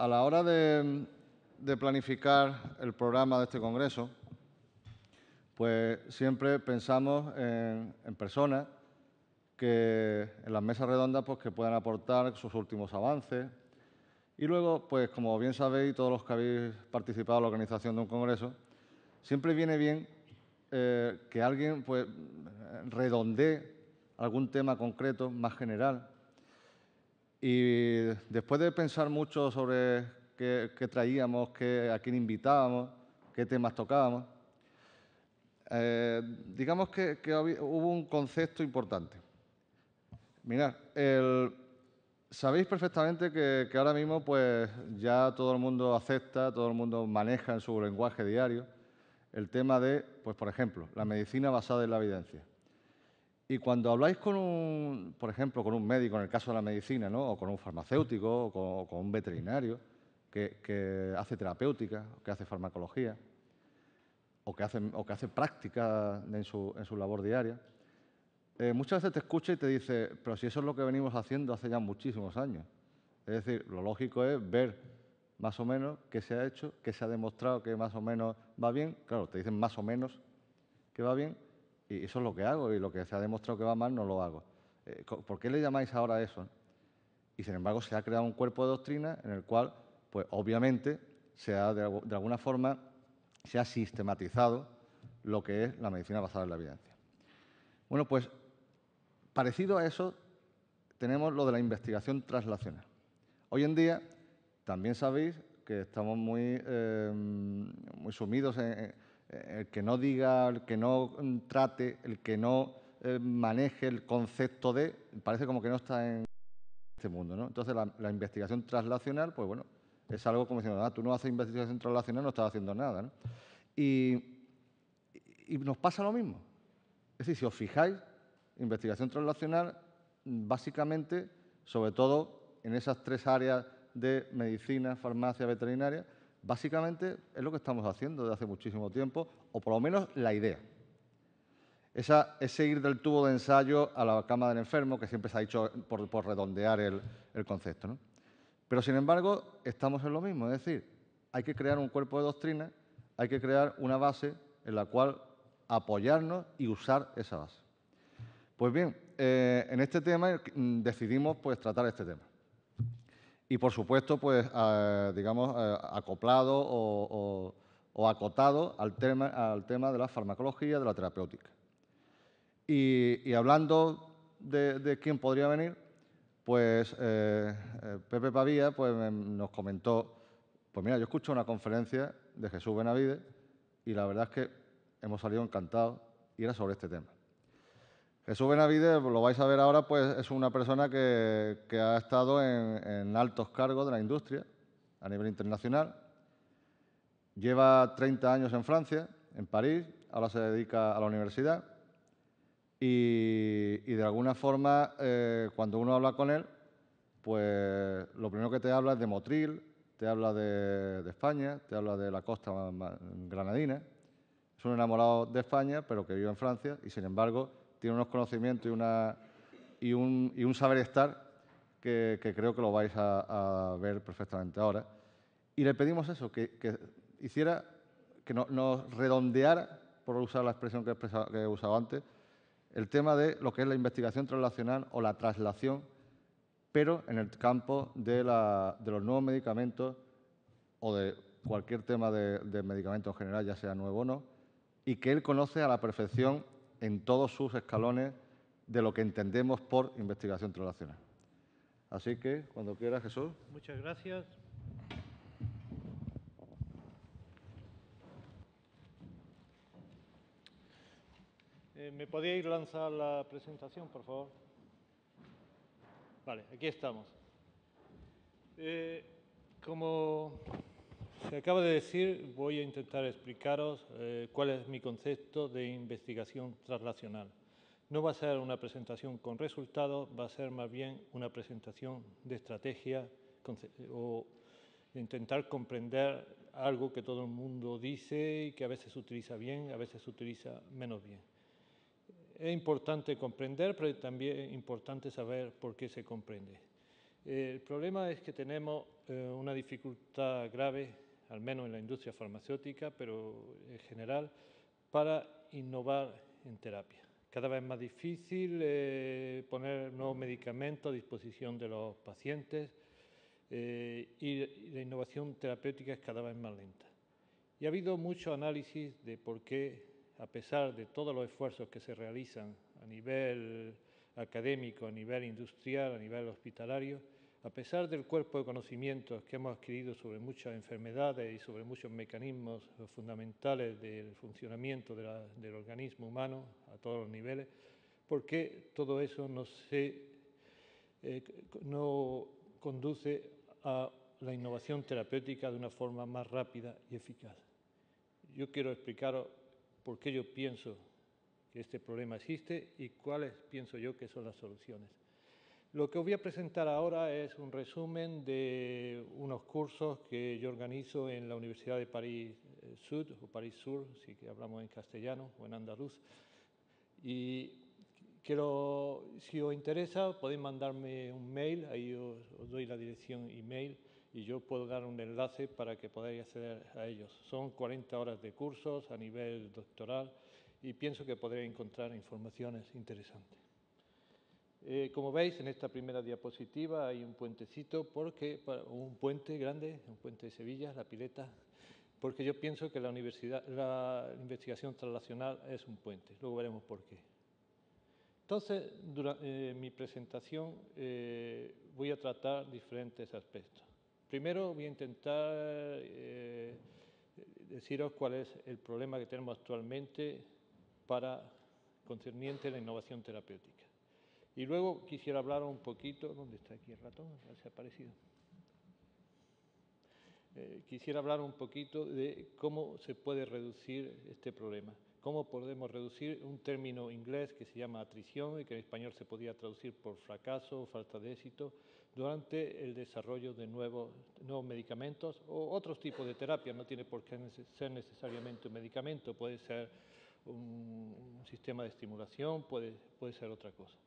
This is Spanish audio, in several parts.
a la hora de planificar el programa de este congreso, pues siempre pensamos en personas que en las mesas redondas pues, que puedan aportar sus últimos avances. Y luego, pues como bien sabéis, todos los que habéis participado en la organización de un congreso, siempre viene bien que alguien pues, redondee algún tema concreto, más general. Y después de pensar mucho sobre qué traíamos, a quién invitábamos, qué temas tocábamos, digamos que hubo un concepto importante. Mirad, sabéis perfectamente que ahora mismo pues, ya todo el mundo acepta, todo el mundo maneja en su lenguaje diario el tema de, pues, por ejemplo, la medicina basada en la evidencia. Y cuando habláis por ejemplo, con un médico, en el caso de la medicina, ¿no? O con un farmacéutico, o con un veterinario que hace terapéutica, que hace farmacología, o que hace práctica en su labor diaria, muchas veces te escucha y te dice, pero si eso es lo que venimos haciendo hace ya muchísimos años. Es decir, lo lógico es ver más o menos qué se ha hecho, qué se ha demostrado que más o menos va bien. Claro, te dicen más o menos que va bien y eso es lo que hago y lo que se ha demostrado que va mal no lo hago. ¿Por qué le llamáis ahora eso? Y sin embargo se ha creado un cuerpo de doctrina en el cual, pues obviamente, de alguna forma se ha sistematizado lo que es la medicina basada en la evidencia. Bueno, pues parecido a eso tenemos lo de la investigación translacional. Hoy en día también sabéis que estamos muy sumidos en el que no diga, el que no trate, el que no maneje el concepto de, parece como que no está en este mundo, ¿no? Entonces la investigación translacional, pues bueno, es algo como diciendo, tú no haces investigación translacional, no estás haciendo nada, ¿no? Y nos pasa lo mismo. Es decir, si os fijáis, investigación translacional, básicamente, sobre todo en esas tres áreas de medicina, farmacia, veterinaria, básicamente es lo que estamos haciendo desde hace muchísimo tiempo, o por lo menos la idea. Ese ir del tubo de ensayo a la cama del enfermo, que siempre se ha dicho por redondear el concepto, ¿no? Pero, sin embargo, estamos en lo mismo, es decir, hay que crear un cuerpo de doctrina, hay que crear una base en la cual apoyarnos y usar esa base. Pues bien, en este tema decidimos pues, tratar este tema. Y, por supuesto, pues, digamos, acoplado o acotado al tema de la farmacología, de la terapéutica. Y hablando de quién podría venir, pues Pepe Pavía pues, nos comentó, pues mira, yo escucho una conferencia de Jesús Benavides y la verdad es que hemos salido encantados y era sobre este tema. Jesús Benavides, lo vais a ver ahora, pues es una persona que ha estado en altos cargos de la industria a nivel internacional. Lleva 30 años en Francia, en París, ahora se dedica a la universidad y de alguna forma, cuando uno habla con él, pues lo primero que te habla es de Motril, te habla de España, te habla de la costa granadina. Es un enamorado de España, pero que vive en Francia y, sin embargo, tiene unos conocimientos y un saber estar que creo que lo vais a ver perfectamente ahora. Y le pedimos eso, que hiciera, que nos redondeara, por usar la expresión que he usado antes, el tema de lo que es la investigación translacional o la traslación, pero en el campo de los nuevos medicamentos o de cualquier tema de medicamento en general, ya sea nuevo o no, y que él conoce a la perfección en todos sus escalones de lo que entendemos por investigación translacional. Así que, cuando quiera, Jesús. Muchas gracias. ¿Me podéis lanzar la presentación, por favor? Vale, aquí estamos. Como se acaba de decir, voy a intentar explicaros cuál es mi concepto de investigación translacional. No va a ser una presentación con resultados, va a ser más bien una presentación de estrategia o intentar comprender algo que todo el mundo dice y que a veces se utiliza bien, a veces se utiliza menos bien. Es importante comprender, pero también es importante saber por qué se comprende. El problema es que tenemos una dificultad grave, al menos en la industria farmacéutica, pero en general, para innovar en terapia. Cada vez más difícil poner nuevos medicamentos a disposición de los pacientes y la innovación terapéutica es cada vez más lenta. Y ha habido mucho análisis de por qué, a pesar de todos los esfuerzos que se realizan a nivel académico, a nivel industrial, a nivel hospitalario, a pesar del cuerpo de conocimientos que hemos adquirido sobre muchas enfermedades y sobre muchos mecanismos fundamentales del funcionamiento del organismo humano a todos los niveles, ¿por qué todo eso no conduce a la innovación terapéutica de una forma más rápida y eficaz? Yo quiero explicaros por qué yo pienso que este problema existe y cuáles pienso yo que son las soluciones. Lo que os voy a presentar ahora es un resumen de unos cursos que yo organizo en la Universidad de París Sud o París Sur, si que hablamos en castellano o en andaluz. Y si os interesa, podéis mandarme un mail, ahí os doy la dirección email y yo puedo dar un enlace para que podáis acceder a ellos. Son 40 horas de cursos a nivel doctoral y pienso que podréis encontrar informaciones interesantes. Como veis, en esta primera diapositiva hay un puentecito, un puente grande, un puente de Sevilla, la Pileta, porque yo pienso que la investigación translacional es un puente. Luego veremos por qué. Entonces, durante mi presentación voy a tratar diferentes aspectos. Primero voy a intentar deciros cuál es el problema que tenemos actualmente concerniente a la innovación terapéutica. Y luego quisiera hablar un poquito, ¿dónde está aquí el ratón? Se ha aparecido. Quisiera hablar un poquito de cómo se puede reducir este problema. Cómo podemos reducir un término inglés que se llama atrición y que en español se podría traducir por fracaso o falta de éxito durante el desarrollo de nuevos medicamentos o otros tipos de terapia. No tiene por qué ser necesariamente un medicamento, puede ser un sistema de estimulación, puede ser otra cosa.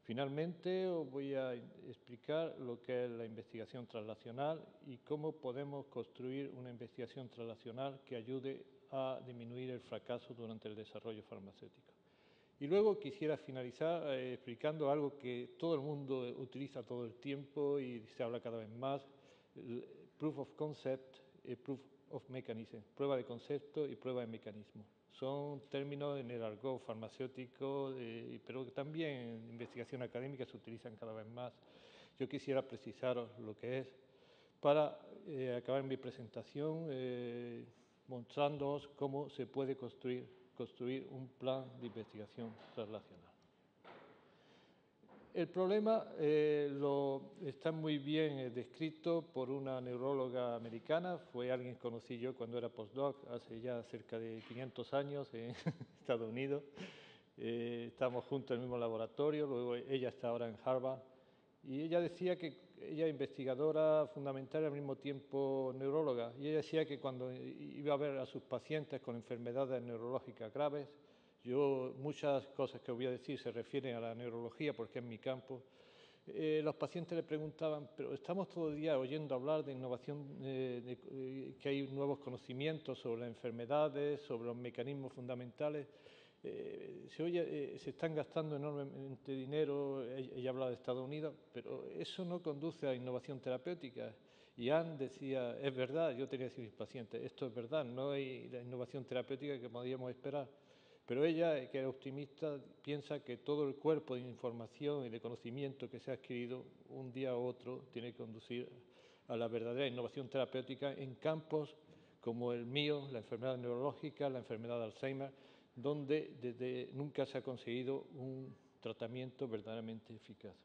Finalmente, os voy a explicar lo que es la investigación translacional y cómo podemos construir una investigación translacional que ayude a disminuir el fracaso durante el desarrollo farmacéutico. Y luego quisiera finalizar explicando algo que todo el mundo utiliza todo el tiempo y se habla cada vez más, proof of concept y proof of mechanism, prueba de concepto y prueba de mecanismo. Son términos en el argot farmacéutico, pero también en investigación académica se utilizan cada vez más. Yo quisiera precisaros lo que es para acabar mi presentación mostrándoos cómo se puede construir un plan de investigación translacional. El problema está muy bien descrito por una neuróloga americana, fue alguien que conocí yo cuando era postdoc, hace ya cerca de 500 años en Estados Unidos. Estábamos juntos en el mismo laboratorio, luego ella está ahora en Harvard, y ella decía que ella es investigadora fundamental y al mismo tiempo neuróloga, y ella decía que cuando iba a ver a sus pacientes con enfermedades neurológicas graves, muchas cosas que os voy a decir se refieren a la neurología porque es mi campo. Los pacientes le preguntaban, pero estamos todo el día oyendo hablar de innovación, que hay nuevos conocimientos sobre las enfermedades, sobre los mecanismos fundamentales. Se están gastando enormemente dinero, ella habla de Estados Unidos, pero eso no conduce a innovación terapéutica. Y Anne decía, es verdad, yo tenía que decir a mis pacientes, esto es verdad, no hay la innovación terapéutica que podíamos esperar. Pero ella, que era optimista, piensa que todo el cuerpo de información y de conocimiento que se ha adquirido un día u otro tiene que conducir a la verdadera innovación terapéutica en campos como el mío, la enfermedad neurológica, la enfermedad de Alzheimer, donde nunca se ha conseguido un tratamiento verdaderamente eficaz.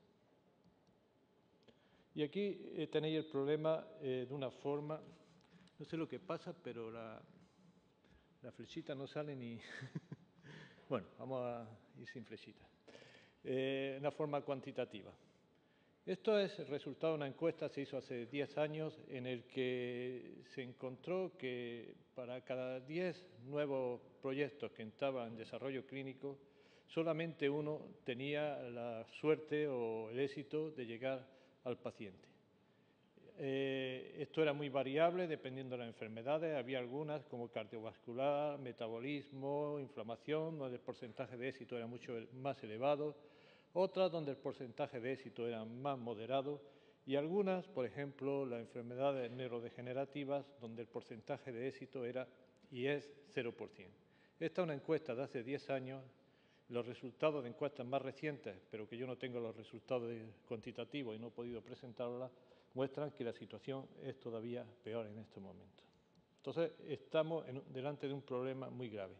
Y aquí tenéis el problema de una forma, no sé lo que pasa, pero la flechita no sale ni... Bueno, vamos a ir sin flechita. Una forma cuantitativa. Esto es el resultado de una encuesta que se hizo hace 10 años en el que se encontró que para cada 10 nuevos proyectos que entraban en desarrollo clínico, solamente uno tenía la suerte o el éxito de llegar al paciente. esto era muy variable dependiendo de las enfermedades. Había algunas como cardiovascular, metabolismo, inflamación, donde el porcentaje de éxito era mucho más elevado. Otras donde el porcentaje de éxito era más moderado. Y algunas, por ejemplo, las enfermedades neurodegenerativas, donde el porcentaje de éxito era y es 0%. Esta es una encuesta de hace 10 años. Los resultados de encuestas más recientes, pero que yo no tengo los resultados cuantitativos y no he podido presentarlas, muestran que la situación es todavía peor en este momento. Entonces, estamos delante de un problema muy grave.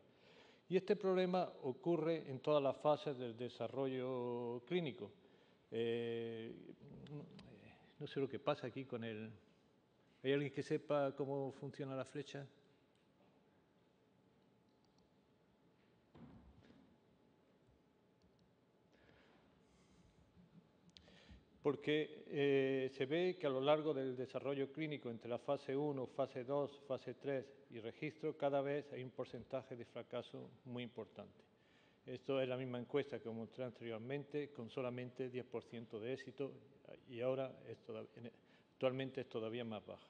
Y este problema ocurre en todas las fases del desarrollo clínico. No sé lo que pasa aquí con el... ¿Hay alguien que sepa cómo funciona la flecha? Porque se ve que a lo largo del desarrollo clínico, entre la fase 1, fase 2, fase 3 y registro, cada vez hay un porcentaje de fracaso muy importante. Esto es la misma encuesta que mostré anteriormente, con solamente 10% de éxito, y ahora actualmente es todavía más baja.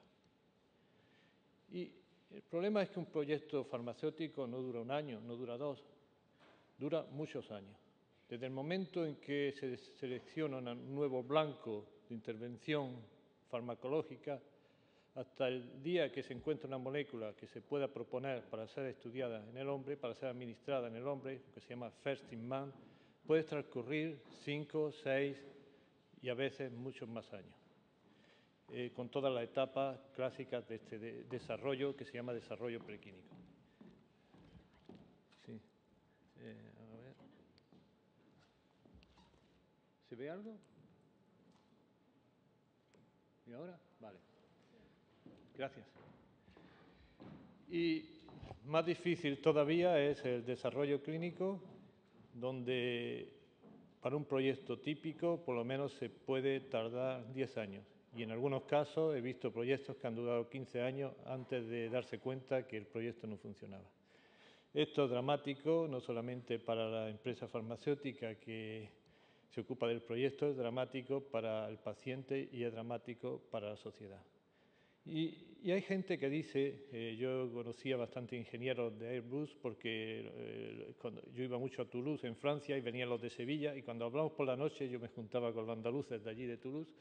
Y el problema es que un proyecto farmacéutico no dura un año, no dura 2, dura muchos años. Desde el momento en que se selecciona un nuevo blanco de intervención farmacológica hasta el día que se encuentra una molécula que se pueda proponer para ser estudiada en el hombre, para ser administrada en el hombre, que se llama First in Man, puede transcurrir 5, 6 y a veces muchos más años, con todas las etapas clásicas de este desarrollo que se llama desarrollo preclínico. Sí. A ver. ¿Se ve algo? ¿Y ahora? Vale. Gracias. Y más difícil todavía es el desarrollo clínico, donde para un proyecto típico por lo menos se puede tardar 10 años. Y en algunos casos he visto proyectos que han durado 15 años antes de darse cuenta que el proyecto no funcionaba. Esto es dramático, no solamente para la empresa farmacéutica que se ocupa del proyecto, es dramático para el paciente y es dramático para la sociedad. Y hay gente que dice, yo conocía bastante ingenieros de Airbus porque cuando yo iba mucho a Toulouse, en Francia, y venían los de Sevilla, y cuando hablamos por la noche yo me juntaba con los andaluces de allí, de Toulouse,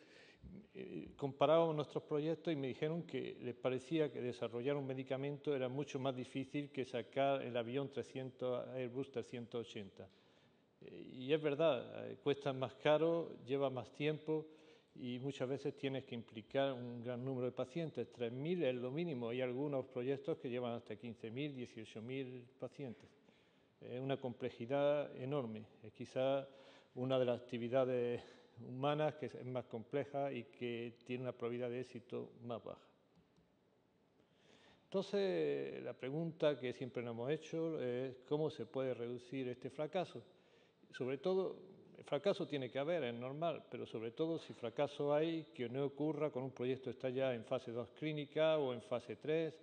comparábamos nuestros proyectos y me dijeron que les parecía que desarrollar un medicamento era mucho más difícil que sacar el avión Airbus 380. Y es verdad, cuesta más caro, lleva más tiempo y muchas veces tienes que implicar un gran número de pacientes. 3.000 es lo mínimo. Hay algunos proyectos que llevan hasta 15.000, 18.000 pacientes. Es una complejidad enorme. Es quizá una de las actividades humanas que es más compleja y que tiene una probabilidad de éxito más baja. Entonces, la pregunta que siempre nos hemos hecho es cómo se puede reducir este fracaso. Sobre todo, el fracaso tiene que haber, es normal, pero sobre todo si fracaso hay, que no ocurra con un proyecto que está ya en fase 2 clínica o en fase 3,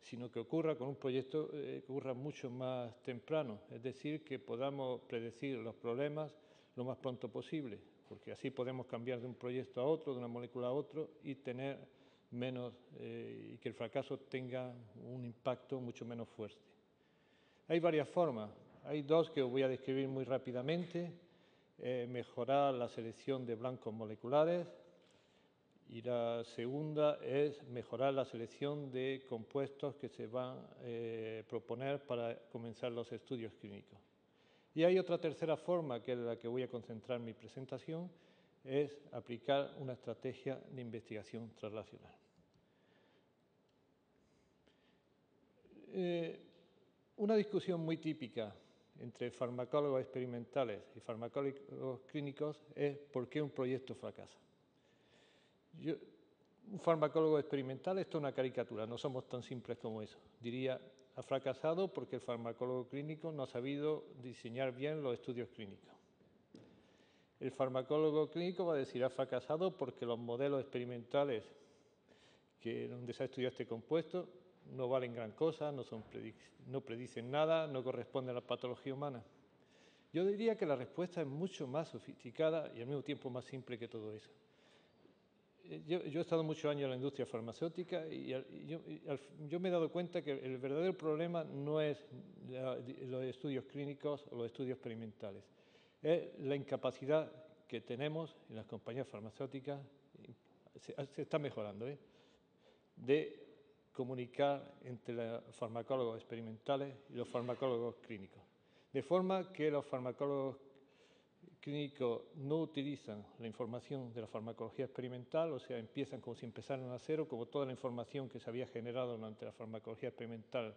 sino que ocurra con un proyecto que ocurra mucho más temprano, es decir, que podamos predecir los problemas lo más pronto posible, porque así podemos cambiar de un proyecto a otro, de una molécula a otro y tener menos, y que el fracaso tenga un impacto mucho menos fuerte. Hay varias formas. Hay dos que os voy a describir muy rápidamente. Mejorar la selección de blancos moleculares y la segunda es mejorar la selección de compuestos que se van a proponer para comenzar los estudios clínicos. Y hay otra tercera forma, que es la que voy a concentrar mi presentación, es aplicar una estrategia de investigación translacional. Una discusión muy típica entre farmacólogos experimentales y farmacólogos clínicos es por qué un proyecto fracasa. Un farmacólogo experimental, esto es una caricatura, no somos tan simples como eso. Diría, ha fracasado porque el farmacólogo clínico no ha sabido diseñar bien los estudios clínicos. El farmacólogo clínico va a decir, ha fracasado porque los modelos experimentales donde se ha estudiado este compuesto no valen gran cosa, no predicen nada, no corresponden a la patología humana. Yo diría que la respuesta es mucho más sofisticada y al mismo tiempo más simple que todo eso. Yo he estado muchos años en la industria farmacéutica y yo me he dado cuenta que el verdadero problema no es los estudios clínicos o los estudios experimentales, es la incapacidad que tenemos en las compañías farmacéuticas, se está mejorando, de comunicar entre los farmacólogos experimentales y los farmacólogos clínicos. De forma que los farmacólogos clínicos no utilizan la información de la farmacología experimental, o sea, empiezan como si empezaran a cero, como toda la información que se había generado durante la farmacología experimental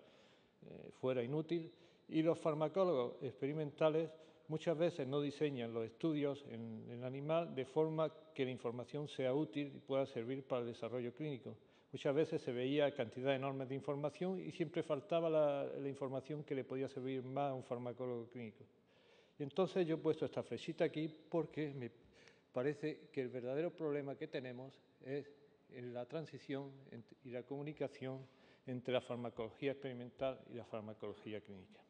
fuera inútil, y los farmacólogos experimentales muchas veces no diseñan los estudios en el animal de forma que la información sea útil y pueda servir para el desarrollo clínico. Muchas veces se veía cantidad enorme de información y siempre faltaba la información que le podía servir más a un farmacólogo clínico. Y entonces yo he puesto esta flechita aquí porque me parece que el verdadero problema que tenemos es en la transición y la comunicación entre la farmacología experimental y la farmacología clínica.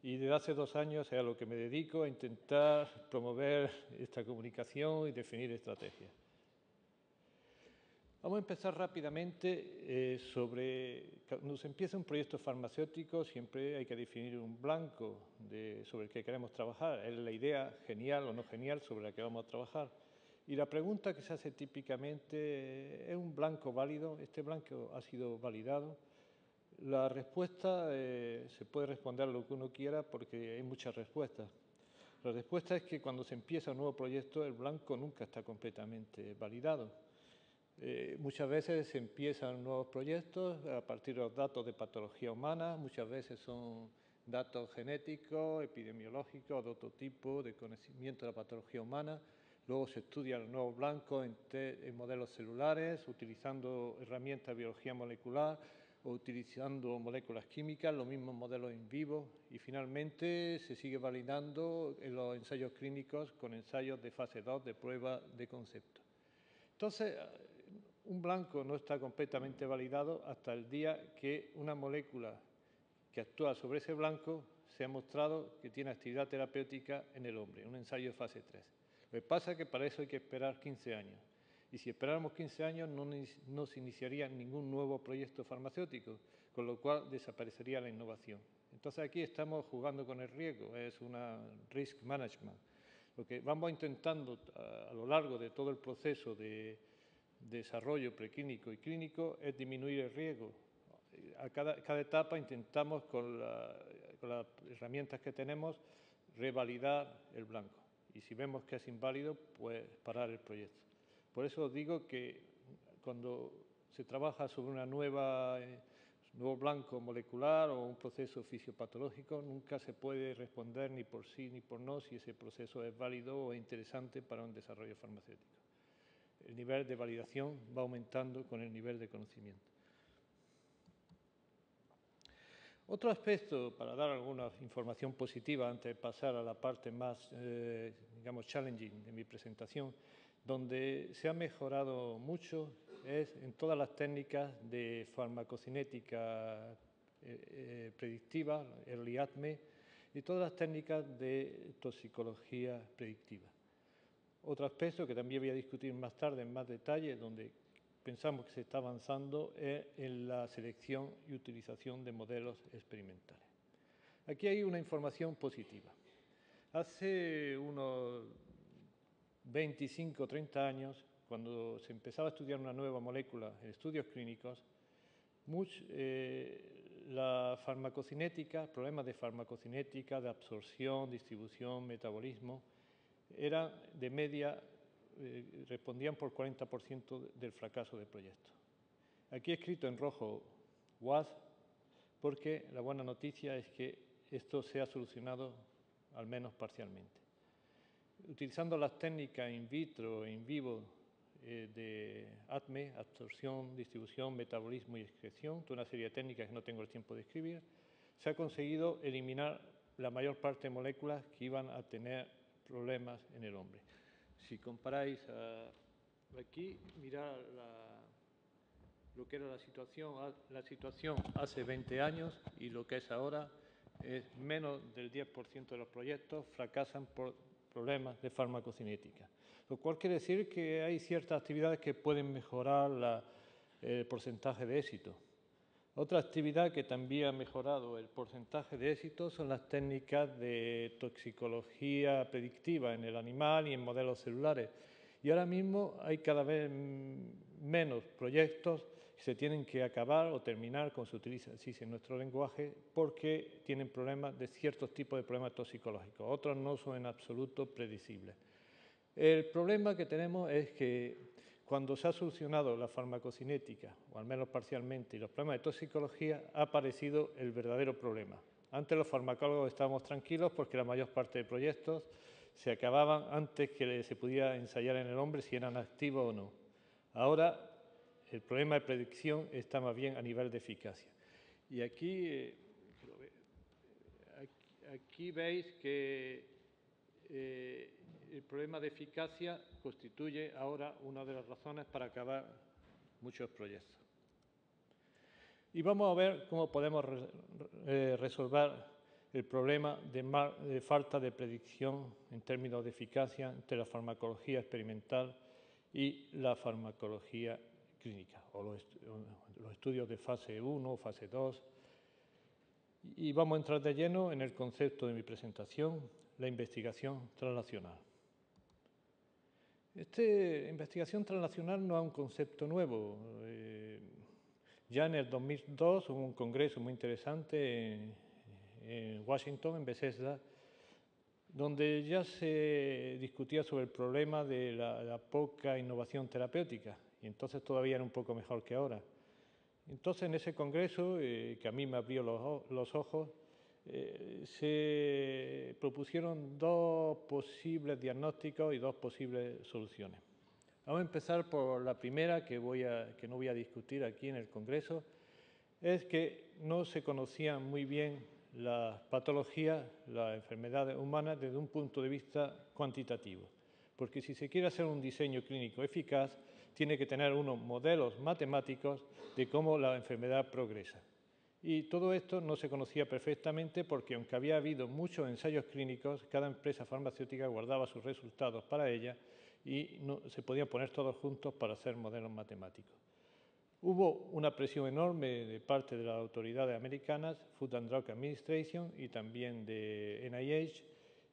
Y desde hace 2 años es a lo que me dedico, a intentar promover esta comunicación y definir estrategias. Vamos a empezar rápidamente cuando se empieza un proyecto farmacéutico siempre hay que definir un blanco sobre el que queremos trabajar. Es la idea genial o no genial sobre la que vamos a trabajar. Y la pregunta que se hace típicamente, ¿es un blanco válido? ¿Este blanco ha sido validado? La respuesta se puede responder a lo que uno quiera porque hay muchas respuestas. La respuesta es que cuando se empieza un nuevo proyecto el blanco nunca está completamente validado. Muchas veces se empiezan nuevos proyectos a partir de los datos de patología humana, muchas veces son datos genéticos, epidemiológicos, de otro tipo, de conocimiento de la patología humana. Luego se estudian los nuevos blancos en modelos celulares, utilizando herramientas de biología molecular o utilizando moléculas químicas, los mismos modelos in vivo. Y finalmente se sigue validando en los ensayos clínicos con ensayos de fase 2 de prueba de concepto. Entonces, un blanco no está completamente validado hasta el día que una molécula que actúa sobre ese blanco se ha mostrado que tiene actividad terapéutica en el hombre, un ensayo de fase 3. Lo que pasa es que para eso hay que esperar 15 años. Y si esperáramos 15 años no se iniciaría ningún nuevo proyecto farmacéutico, con lo cual desaparecería la innovación. Entonces aquí estamos jugando con el riesgo, es una risk management. Lo que vamos intentando a lo largo de todo el proceso de desarrollo preclínico y clínico es disminuir el riesgo. A cada etapa intentamos con las herramientas que tenemos revalidar el blanco y si vemos que es inválido, pues parar el proyecto. Por eso os digo que cuando se trabaja sobre una nuevo blanco molecular o un proceso fisiopatológico, nunca se puede responder ni por sí ni por no si ese proceso es válido o interesante para un desarrollo farmacéutico. El nivel de validación va aumentando con el nivel de conocimiento. Otro aspecto, para dar alguna información positiva antes de pasar a la parte más, digamos, challenging de mi presentación, donde se ha mejorado mucho es en todas las técnicas de farmacocinética predictiva, Early ADME, y todas las técnicas de toxicología predictiva. Otro aspecto que también voy a discutir más tarde en más detalle, donde pensamos que se está avanzando, es en la selección y utilización de modelos experimentales. Aquí hay una información positiva. Hace unos 25 o 30 años, cuando se empezaba a estudiar una nueva molécula en estudios clínicos, la farmacocinética, problemas de farmacocinética, de absorción, distribución, metabolismo, eran de media, respondían por 40% del fracaso del proyecto. Aquí he escrito en rojo WASP porque la buena noticia es que esto se ha solucionado al menos parcialmente. Utilizando las técnicas in vitro e in vivo de ADME, absorción, distribución, metabolismo y excreción, toda una serie de técnicas que no tengo el tiempo de escribir, se ha conseguido eliminar la mayor parte de moléculas que iban a tener problemas en el hombre. Si comparáis aquí, mirad lo que era la situación hace 20 años y lo que es ahora, es menos del 10% de los proyectos fracasan por problemas de farmacocinética. Lo cual quiere decir que hay ciertas actividades que pueden mejorar el porcentaje de éxito. Otra actividad que también ha mejorado el porcentaje de éxito son las técnicas de toxicología predictiva en el animal y en modelos celulares. Y ahora mismo hay cada vez menos proyectos que se tienen que acabar o terminar, como se utiliza así en nuestro lenguaje, porque tienen problemas de ciertos tipos de problemas toxicológicos. Otros no son en absoluto predecibles. El problema que tenemos es que cuando se ha solucionado la farmacocinética, o al menos parcialmente, y los problemas de toxicología, ha aparecido el verdadero problema. Antes los farmacólogos estábamos tranquilos porque la mayor parte de proyectos se acababan antes que se pudiera ensayar en el hombre si eran activos o no. Ahora el problema de predicción está más bien a nivel de eficacia. Y aquí veis que el problema de eficacia constituye ahora una de las razones para acabar muchos proyectos. Y vamos a ver cómo podemos resolver el problema de falta de predicción en términos de eficacia entre la farmacología experimental y la farmacología clínica, o los estudios de fase 1, fase 2. Y vamos a entrar de lleno en el concepto de mi presentación, la investigación translacional. Investigación translacional no es un concepto nuevo. Ya en el 2002 hubo un congreso muy interesante en Washington, en Bethesda, donde ya se discutía sobre el problema de la poca innovación terapéutica, y entonces todavía era un poco mejor que ahora. Entonces, en ese congreso, que a mí me abrió los ojos, se propusieron dos posibles diagnósticos y dos posibles soluciones. Vamos a empezar por la primera, que no voy a discutir aquí en el congreso, es que no se conocían muy bien las patologías, las enfermedades humanas desde un punto de vista cuantitativo. Porque si se quiere hacer un diseño clínico eficaz, tiene que tener unos modelos matemáticos de cómo la enfermedad progresa. Y todo esto no se conocía perfectamente porque, aunque había habido muchos ensayos clínicos, cada empresa farmacéutica guardaba sus resultados para ella y no se podían poner todos juntos para hacer modelos matemáticos. Hubo una presión enorme de parte de las autoridades americanas, Food and Drug Administration y también de NIH,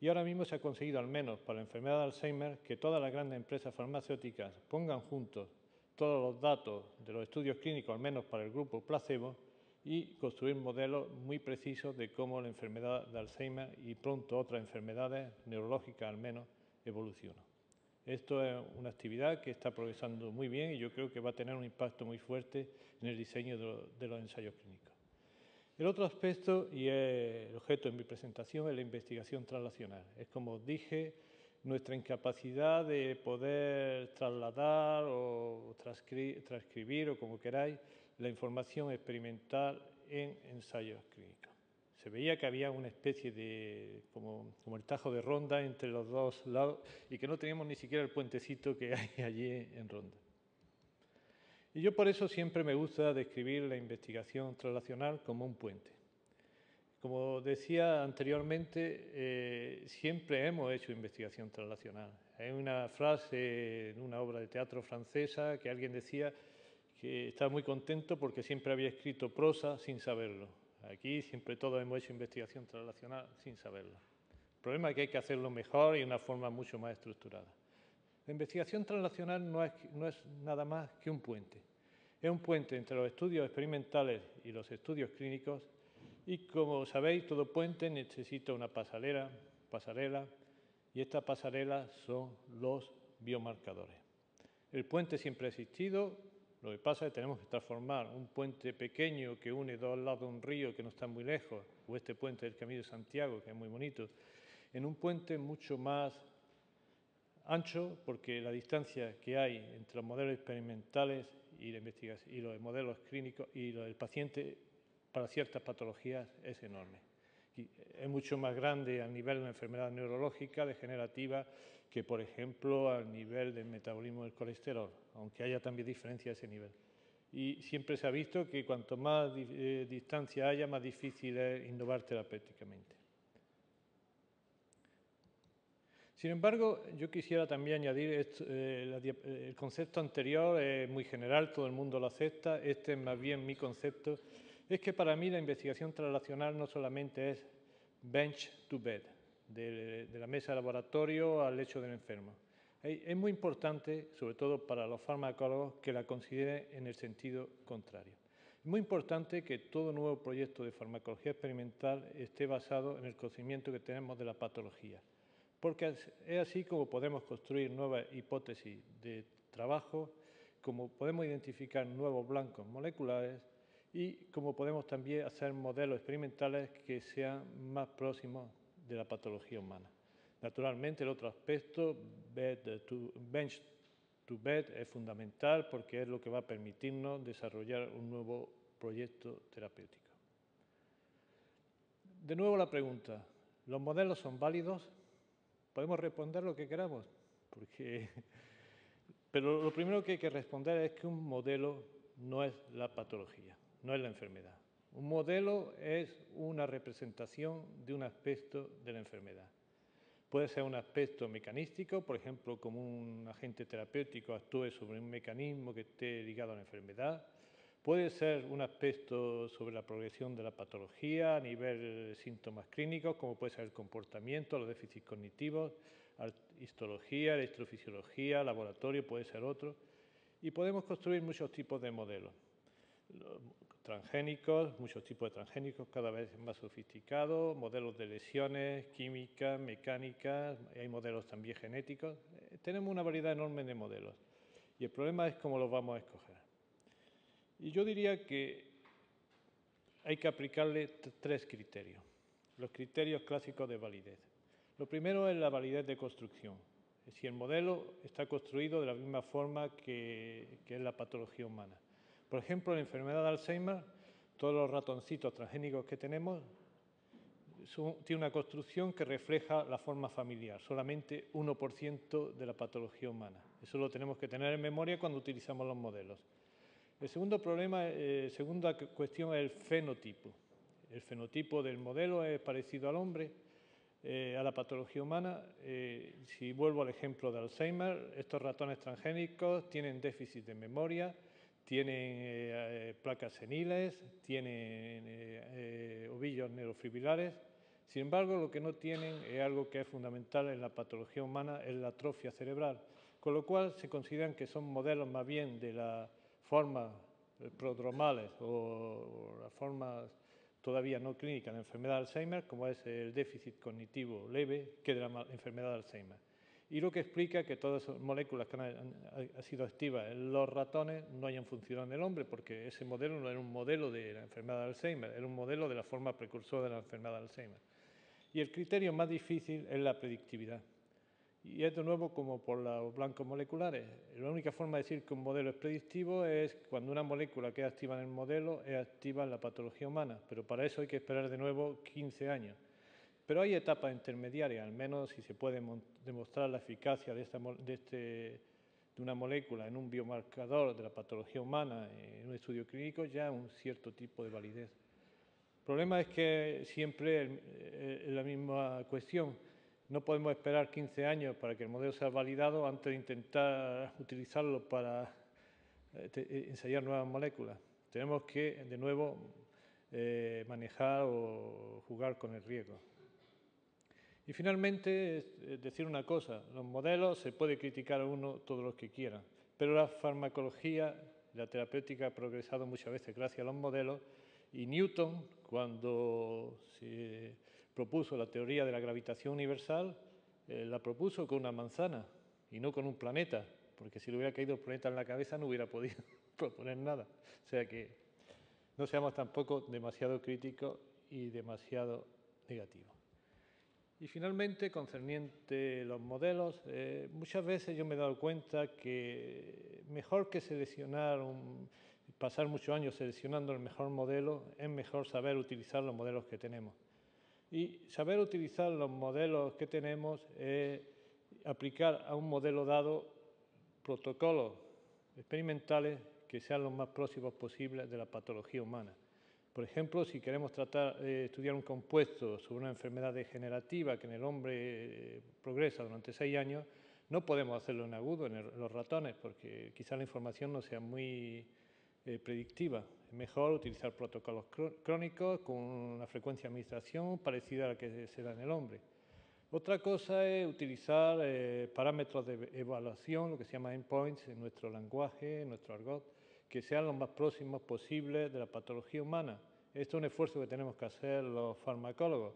y ahora mismo se ha conseguido, al menos para la enfermedad de Alzheimer, que todas las grandes empresas farmacéuticas pongan juntos todos los datos de los estudios clínicos, al menos para el grupo placebo, y construir modelos muy precisos de cómo la enfermedad de Alzheimer y pronto otras enfermedades neurológicas al menos evolucionan. Esto es una actividad que está progresando muy bien y yo creo que va a tener un impacto muy fuerte en el diseño de los ensayos clínicos. El otro aspecto, y es el objeto de mi presentación, es la investigación translacional. Es, como os dije, nuestra incapacidad de poder trasladar o transcribir, o como queráis, la información experimental en ensayos clínicos. Se veía que había una especie de, como el Tajo de Ronda entre los dos lados y que no teníamos ni siquiera el puentecito que hay allí en Ronda. Y yo por eso siempre me gusta describir la investigación translacional como un puente. Como decía anteriormente, siempre hemos hecho investigación translacional. Hay una frase en una obra de teatro francesa que alguien decía que estaba muy contento porque siempre había escrito prosa sin saberlo. Aquí siempre todos hemos hecho investigación translacional sin saberlo. El problema es que hay que hacerlo mejor y de una forma mucho más estructurada. La investigación translacional no es nada más que un puente. Es un puente entre los estudios experimentales y los estudios clínicos y, como sabéis, todo puente necesita una pasarela y esta pasarela son los biomarcadores. El puente siempre ha existido, lo que pasa es que tenemos que transformar un puente pequeño que une dos lados de un río que no está muy lejos, o este puente del Camino de Santiago, que es muy bonito, en un puente mucho más ancho, porque la distancia que hay entre los modelos experimentales y la investigación y los modelos clínicos y los del paciente para ciertas patologías es enorme. Y es mucho más grande a nivel de una enfermedad neurológica degenerativa que, por ejemplo, al nivel del metabolismo del colesterol, aunque haya también diferencia a ese nivel. Y siempre se ha visto que cuanto más distancia haya, más difícil es innovar terapéuticamente. Sin embargo, yo quisiera también añadir el concepto anterior es muy general, todo el mundo lo acepta, este es más bien mi concepto, es que para mí la investigación translacional no solamente es bench to bed, de la mesa de laboratorio al lecho del enfermo. Es muy importante, sobre todo para los farmacólogos, que la consideren en el sentido contrario. Es muy importante que todo nuevo proyecto de farmacología experimental esté basado en el conocimiento que tenemos de la patología, porque es así como podemos construir nuevas hipótesis de trabajo, como podemos identificar nuevos blancos moleculares y como podemos también hacer modelos experimentales que sean más próximos de la patología humana. Naturalmente, el otro aspecto, bench to bed, es fundamental porque es lo que va a permitirnos desarrollar un nuevo proyecto terapéutico. De nuevo la pregunta, ¿los modelos son válidos? Podemos responder lo que queramos, pero lo primero que hay que responder es que un modelo no es la patología, no es la enfermedad. Un modelo es una representación de un aspecto de la enfermedad. Puede ser un aspecto mecanístico, por ejemplo, como un agente terapéutico actúe sobre un mecanismo que esté ligado a la enfermedad. Puede ser un aspecto sobre la progresión de la patología a nivel de síntomas clínicos, como puede ser el comportamiento, los déficits cognitivos, histología, electrofisiología, laboratorio, puede ser otro. Y podemos construir muchos tipos de modelos. Transgénicos, muchos tipos de transgénicos cada vez más sofisticados, modelos de lesiones, químicas, mecánicas, hay modelos también genéticos. Tenemos una variedad enorme de modelos y el problema es cómo los vamos a escoger. Y yo diría que hay que aplicarle tres criterios, los criterios clásicos de validez. Lo primero es la validez de construcción, si el modelo está construido de la misma forma que es la patología humana. Por ejemplo, en la enfermedad de Alzheimer, todos los ratoncitos transgénicos que tenemos tienen una construcción que refleja la forma familiar, solamente 1% de la patología humana. Eso lo tenemos que tener en memoria cuando utilizamos los modelos. El segundo problema, segunda cuestión es el fenotipo. El fenotipo del modelo es parecido al hombre, a la patología humana. Si vuelvo al ejemplo de Alzheimer, estos ratones transgénicos tienen déficit de memoria, tienen placas seniles, tienen ovillos neurofibrilares. Sin embargo, lo que no tienen es algo que es fundamental en la patología humana, es la atrofia cerebral, con lo cual se consideran que son modelos más bien de las formas prodromales o las formas todavía no clínicas de la enfermedad de Alzheimer, como es el déficit cognitivo leve, que de la enfermedad de Alzheimer. Y lo que explica que todas esas moléculas que han sido activas en los ratones no hayan funcionado en el hombre, porque ese modelo no era un modelo de la enfermedad de Alzheimer, era un modelo de la forma precursora de la enfermedad de Alzheimer. Y el criterio más difícil es la predictividad. Y es de nuevo como por los blancos moleculares. La única forma de decir que un modelo es predictivo es cuando una molécula que es activa en el modelo es activa en la patología humana, pero para eso hay que esperar de nuevo 15 años. Pero hay etapas intermediarias, al menos si se puede demostrar la eficacia de una molécula en un biomarcador de la patología humana en un estudio clínico, ya un cierto tipo de validez. El problema es que siempre es la misma cuestión. No podemos esperar 15 años para que el modelo sea validado antes de intentar utilizarlo para ensayar nuevas moléculas. Tenemos que, de nuevo, manejar o jugar con el riesgo. Y finalmente, decir una cosa, los modelos se puede criticar a uno todos los que quieran, pero la farmacología, la terapéutica ha progresado muchas veces gracias a los modelos y Newton, cuando se propuso la teoría de la gravitación universal, la propuso con una manzana y no con un planeta, porque si le hubiera caído el planeta en la cabeza no hubiera podido proponer nada. O sea que no seamos tampoco demasiado críticos y demasiado negativos. Y finalmente, concerniente los modelos, muchas veces yo me he dado cuenta que mejor que pasar muchos años seleccionando el mejor modelo, es mejor saber utilizar los modelos que tenemos. Y saber utilizar los modelos que tenemos es aplicar a un modelo dado protocolos experimentales que sean los más próximos posibles de la patología humana. Por ejemplo, si queremos estudiar un compuesto sobre una enfermedad degenerativa que en el hombre progresa durante 6 años, no podemos hacerlo en agudo en los ratones porque quizá la información no sea muy predictiva. Es mejor utilizar protocolos crónicos con una frecuencia de administración parecida a la que se da en el hombre. Otra cosa es utilizar parámetros de evaluación, lo que se llama endpoints en nuestro lenguaje, en nuestro argot, que sean los más próximos posibles de la patología humana. Esto es un esfuerzo que tenemos que hacer los farmacólogos,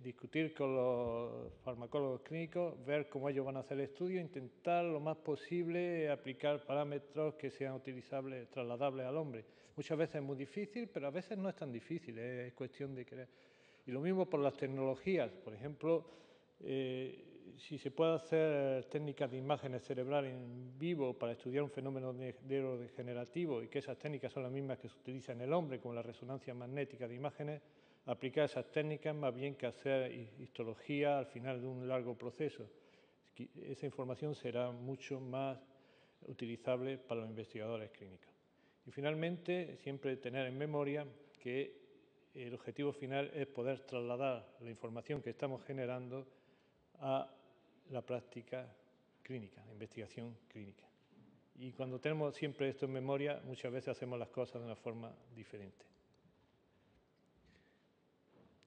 discutir con los farmacólogos clínicos, ver cómo ellos van a hacer el estudio, intentar lo más posible aplicar parámetros que sean utilizables, trasladables al hombre. Muchas veces es muy difícil, pero a veces no es tan difícil, es cuestión de querer. Y lo mismo por las tecnologías, por ejemplo, si se puede hacer técnicas de imágenes cerebrales en vivo para estudiar un fenómeno neurodegenerativo y que esas técnicas son las mismas que se utilizan en el hombre, como la resonancia magnética de imágenes, aplicar esas técnicas más bien que hacer histología al final de un largo proceso. Esa información será mucho más utilizable para los investigadores clínicos. Y finalmente, siempre tener en memoria que el objetivo final es poder trasladar la información que estamos generando a la práctica clínica, la investigación clínica. Y cuando tenemos siempre esto en memoria, muchas veces hacemos las cosas de una forma diferente.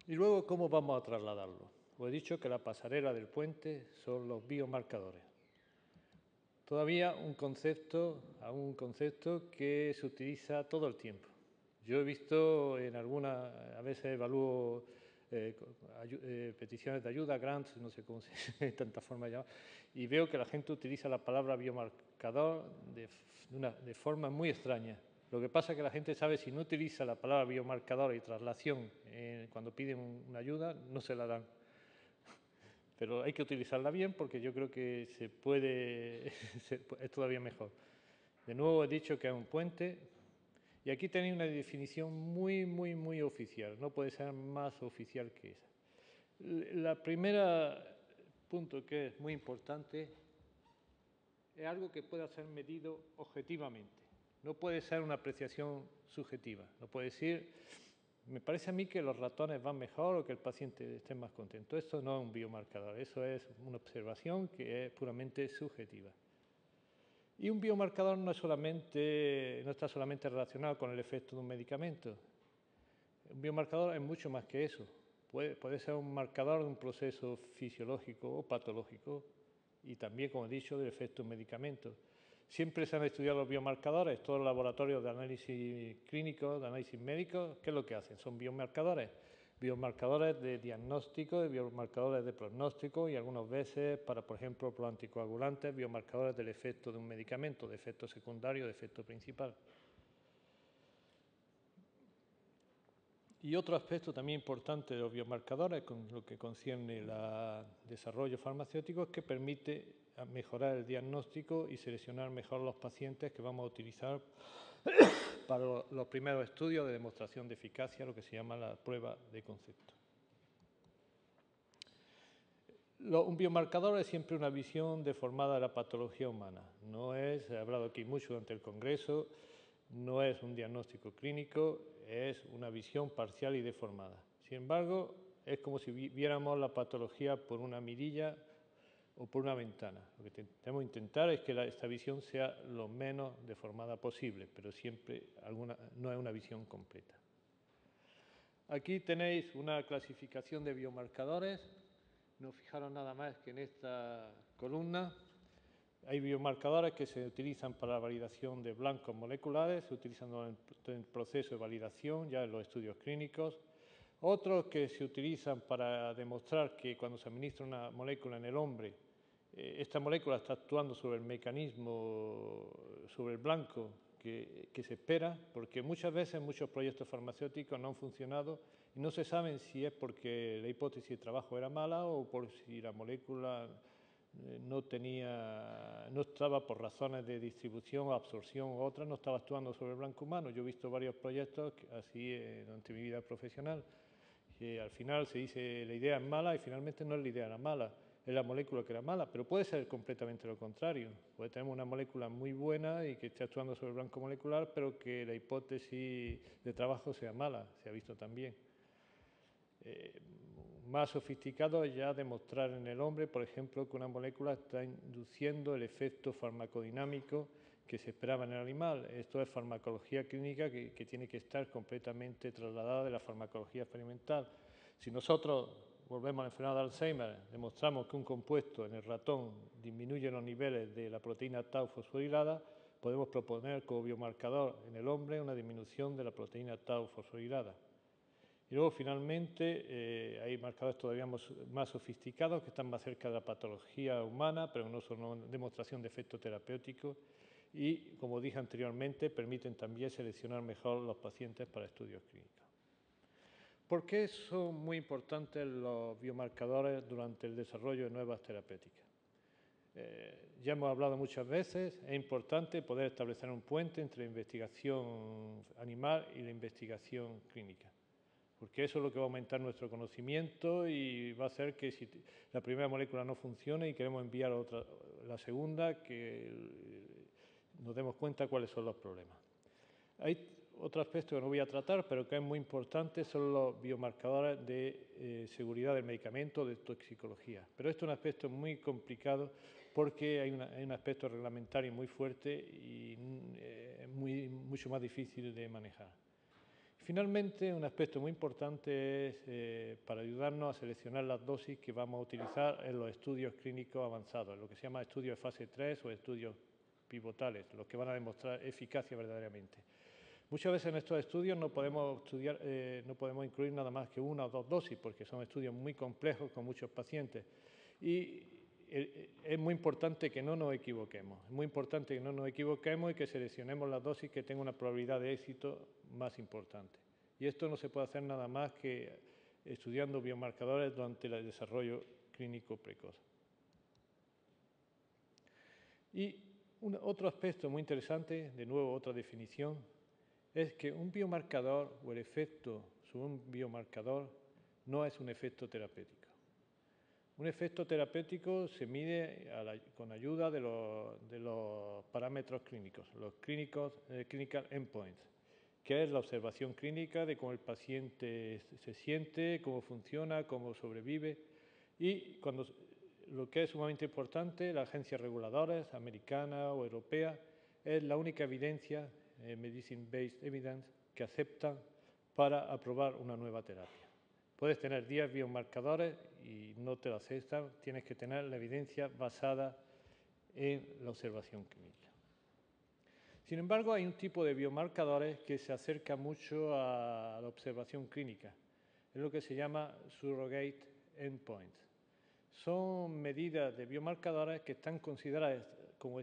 Y luego, ¿cómo vamos a trasladarlo? Os he dicho que la pasarela del puente son los biomarcadores. Todavía un concepto que se utiliza todo el tiempo. Yo he visto en algunas, a veces evalúo peticiones de ayuda, grants, no sé cómo se dice, de tanta forma ya, y veo que la gente utiliza la palabra biomarcador de forma muy extraña. Lo que pasa es que la gente sabe si no utiliza la palabra biomarcador y traslación cuando piden una ayuda, no se la dan. Pero hay que utilizarla bien porque yo creo que es todavía mejor. De nuevo he dicho que es un puente y aquí tenéis una definición muy oficial. No puede ser más oficial que esa. La primera punto que es muy importante es algo que pueda ser medido objetivamente. No puede ser una apreciación subjetiva. No puede decir, me parece a mí que los ratones van mejor o que el paciente esté más contento. Esto no es un biomarcador, eso es una observación que es puramente subjetiva. Y un biomarcador no está solamente relacionado con el efecto de un medicamento. Un biomarcador es mucho más que eso. Puede ser un marcador de un proceso fisiológico o patológico y también, como he dicho, del efecto de un medicamento. Siempre se han estudiado los biomarcadores, todos los laboratorios de análisis clínicos, de análisis médicos, ¿qué es lo que hacen? Son biomarcadores. Biomarcadores de diagnóstico, biomarcadores de pronóstico y algunas veces para, por ejemplo, los anticoagulantes, biomarcadores del efecto de un medicamento, de efecto secundario, de efecto principal. Y otro aspecto también importante de los biomarcadores, con lo que concierne al desarrollo farmacéutico, es que permite mejorar el diagnóstico y seleccionar mejor los pacientes que vamos a utilizar para los primeros estudios de demostración de eficacia, lo que se llama la prueba de concepto. Un biomarcador es siempre una visión deformada de la patología humana. He hablado aquí mucho durante el Congreso, no es un diagnóstico clínico, es una visión parcial y deformada. Sin embargo, es como si viéramos la patología por una mirilla o por una ventana. Lo que tenemos que intentar es que esta visión sea lo menos deformada posible, pero siempre no es una visión completa. Aquí tenéis una clasificación de biomarcadores. No fijaros nada más que en esta columna. Hay biomarcadores que se utilizan para la validación de blancos moleculares, se utilizan en el proceso de validación, ya en los estudios clínicos. Otros que se utilizan para demostrar que cuando se administra una molécula en el hombre, esta molécula está actuando sobre el mecanismo, sobre el blanco que se espera, porque muchas veces muchos proyectos farmacéuticos no han funcionado y no se saben si es porque la hipótesis de trabajo era mala o por si la molécula no estaba por razones de distribución, absorción u otras, no estaba actuando sobre el blanco humano. Yo he visto varios proyectos así durante mi vida profesional, que al final se dice la idea es mala y finalmente no es la idea era mala. es la molécula que era mala, pero puede ser completamente lo contrario. Puede tener una molécula muy buena y que esté actuando sobre el blanco molecular, pero que la hipótesis de trabajo sea mala, se ha visto también. Más sofisticado es ya demostrar en el hombre, por ejemplo, que una molécula está induciendo el efecto farmacodinámico que se esperaba en el animal. Esto es farmacología clínica que tiene que estar completamente trasladada de la farmacología experimental. Si nosotros volvemos a la enfermedad de Alzheimer, demostramos que un compuesto en el ratón disminuye los niveles de la proteína tau fosforilada, podemos proponer como biomarcador en el hombre una disminución de la proteína tau fosforilada. Y luego, finalmente, hay marcadores todavía más sofisticados que están más cerca de la patología humana, pero no son una demostración de efecto terapéutico y, como dije anteriormente, permiten también seleccionar mejor los pacientes para estudios clínicos. ¿Por qué son muy importantes los biomarcadores durante el desarrollo de nuevas terapéuticas? Ya hemos hablado muchas veces, es importante poder establecer un puente entre la investigación animal y la investigación clínica, porque eso es lo que va a aumentar nuestro conocimiento y va a hacer que si la primera molécula no funcione y queremos enviar la segunda, que nos demos cuenta cuáles son los problemas. Hay otro aspecto que no voy a tratar, pero que es muy importante, son los biomarcadores de seguridad del medicamento, de toxicología. Pero esto es un aspecto muy complicado porque hay un aspecto reglamentario muy fuerte y mucho más difícil de manejar. Finalmente, un aspecto muy importante es para ayudarnos a seleccionar las dosis que vamos a utilizar en los estudios clínicos avanzados, lo que se llama estudios de fase 3 o estudios pivotales, los que van a demostrar eficacia verdaderamente. Muchas veces en estos estudios no podemos incluir nada más que una o dos dosis, porque son estudios muy complejos con muchos pacientes. Y es muy importante que no nos equivoquemos. Es muy importante que no nos equivoquemos y que seleccionemos las dosis que tengan una probabilidad de éxito más importante. Y esto no se puede hacer nada más que estudiando biomarcadores durante el desarrollo clínico precoz. Y otro aspecto muy interesante, de nuevo otra definición, es que un biomarcador o el efecto sobre un biomarcador no es un efecto terapéutico. Un efecto terapéutico se mide con ayuda de los parámetros clínicos, los clinical endpoints, que es la observación clínica de cómo el paciente se siente, cómo funciona, cómo sobrevive. Y lo que es sumamente importante, las agencias reguladoras, americana o europea, es la única evidencia, medicine-based evidence, que aceptan para aprobar una nueva terapia. Puedes tener 10 biomarcadores y no te lo aceptan, tienes que tener la evidencia basada en la observación clínica. Sin embargo, hay un tipo de biomarcadores que se acerca mucho a la observación clínica. Es lo que se llama surrogate endpoints. Son medidas de biomarcadores que están consideradas como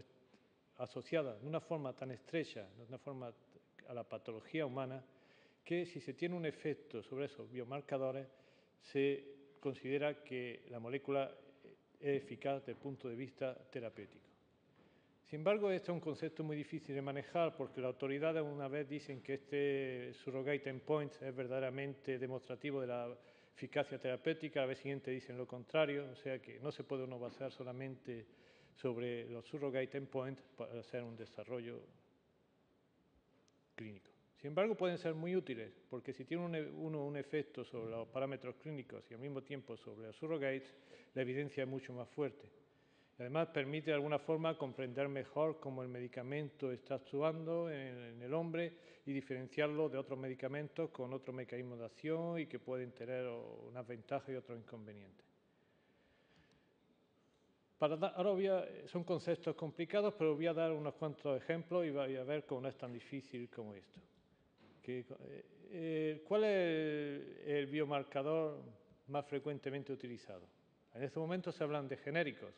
asociadas de una forma tan estrecha, de una forma a la patología humana, que si se tiene un efecto sobre esos biomarcadores, se considera que la molécula es eficaz desde el punto de vista terapéutico. Sin embargo, este es un concepto muy difícil de manejar porque las autoridades una vez dicen que este surrogate endpoint es verdaderamente demostrativo de la eficacia terapéutica, a la vez siguiente dicen lo contrario, o sea que no se puede uno basar solamente sobre los surrogate endpoints para hacer un desarrollo clínico. Sin embargo, pueden ser muy útiles, porque si tiene un efecto sobre los parámetros clínicos y al mismo tiempo sobre los surrogates, la evidencia es mucho más fuerte. Además, permite de alguna forma comprender mejor cómo el medicamento está actuando en el hombre y diferenciarlo de otros medicamentos con otro mecanismo de acción y que pueden tener unas ventajas y otros inconvenientes. Son conceptos complicados, pero voy a dar unos cuantos ejemplos y voy a ver cómo no es tan difícil como esto. ¿Cuál es el biomarcador más frecuentemente utilizado? En este momento se hablan de genéricos,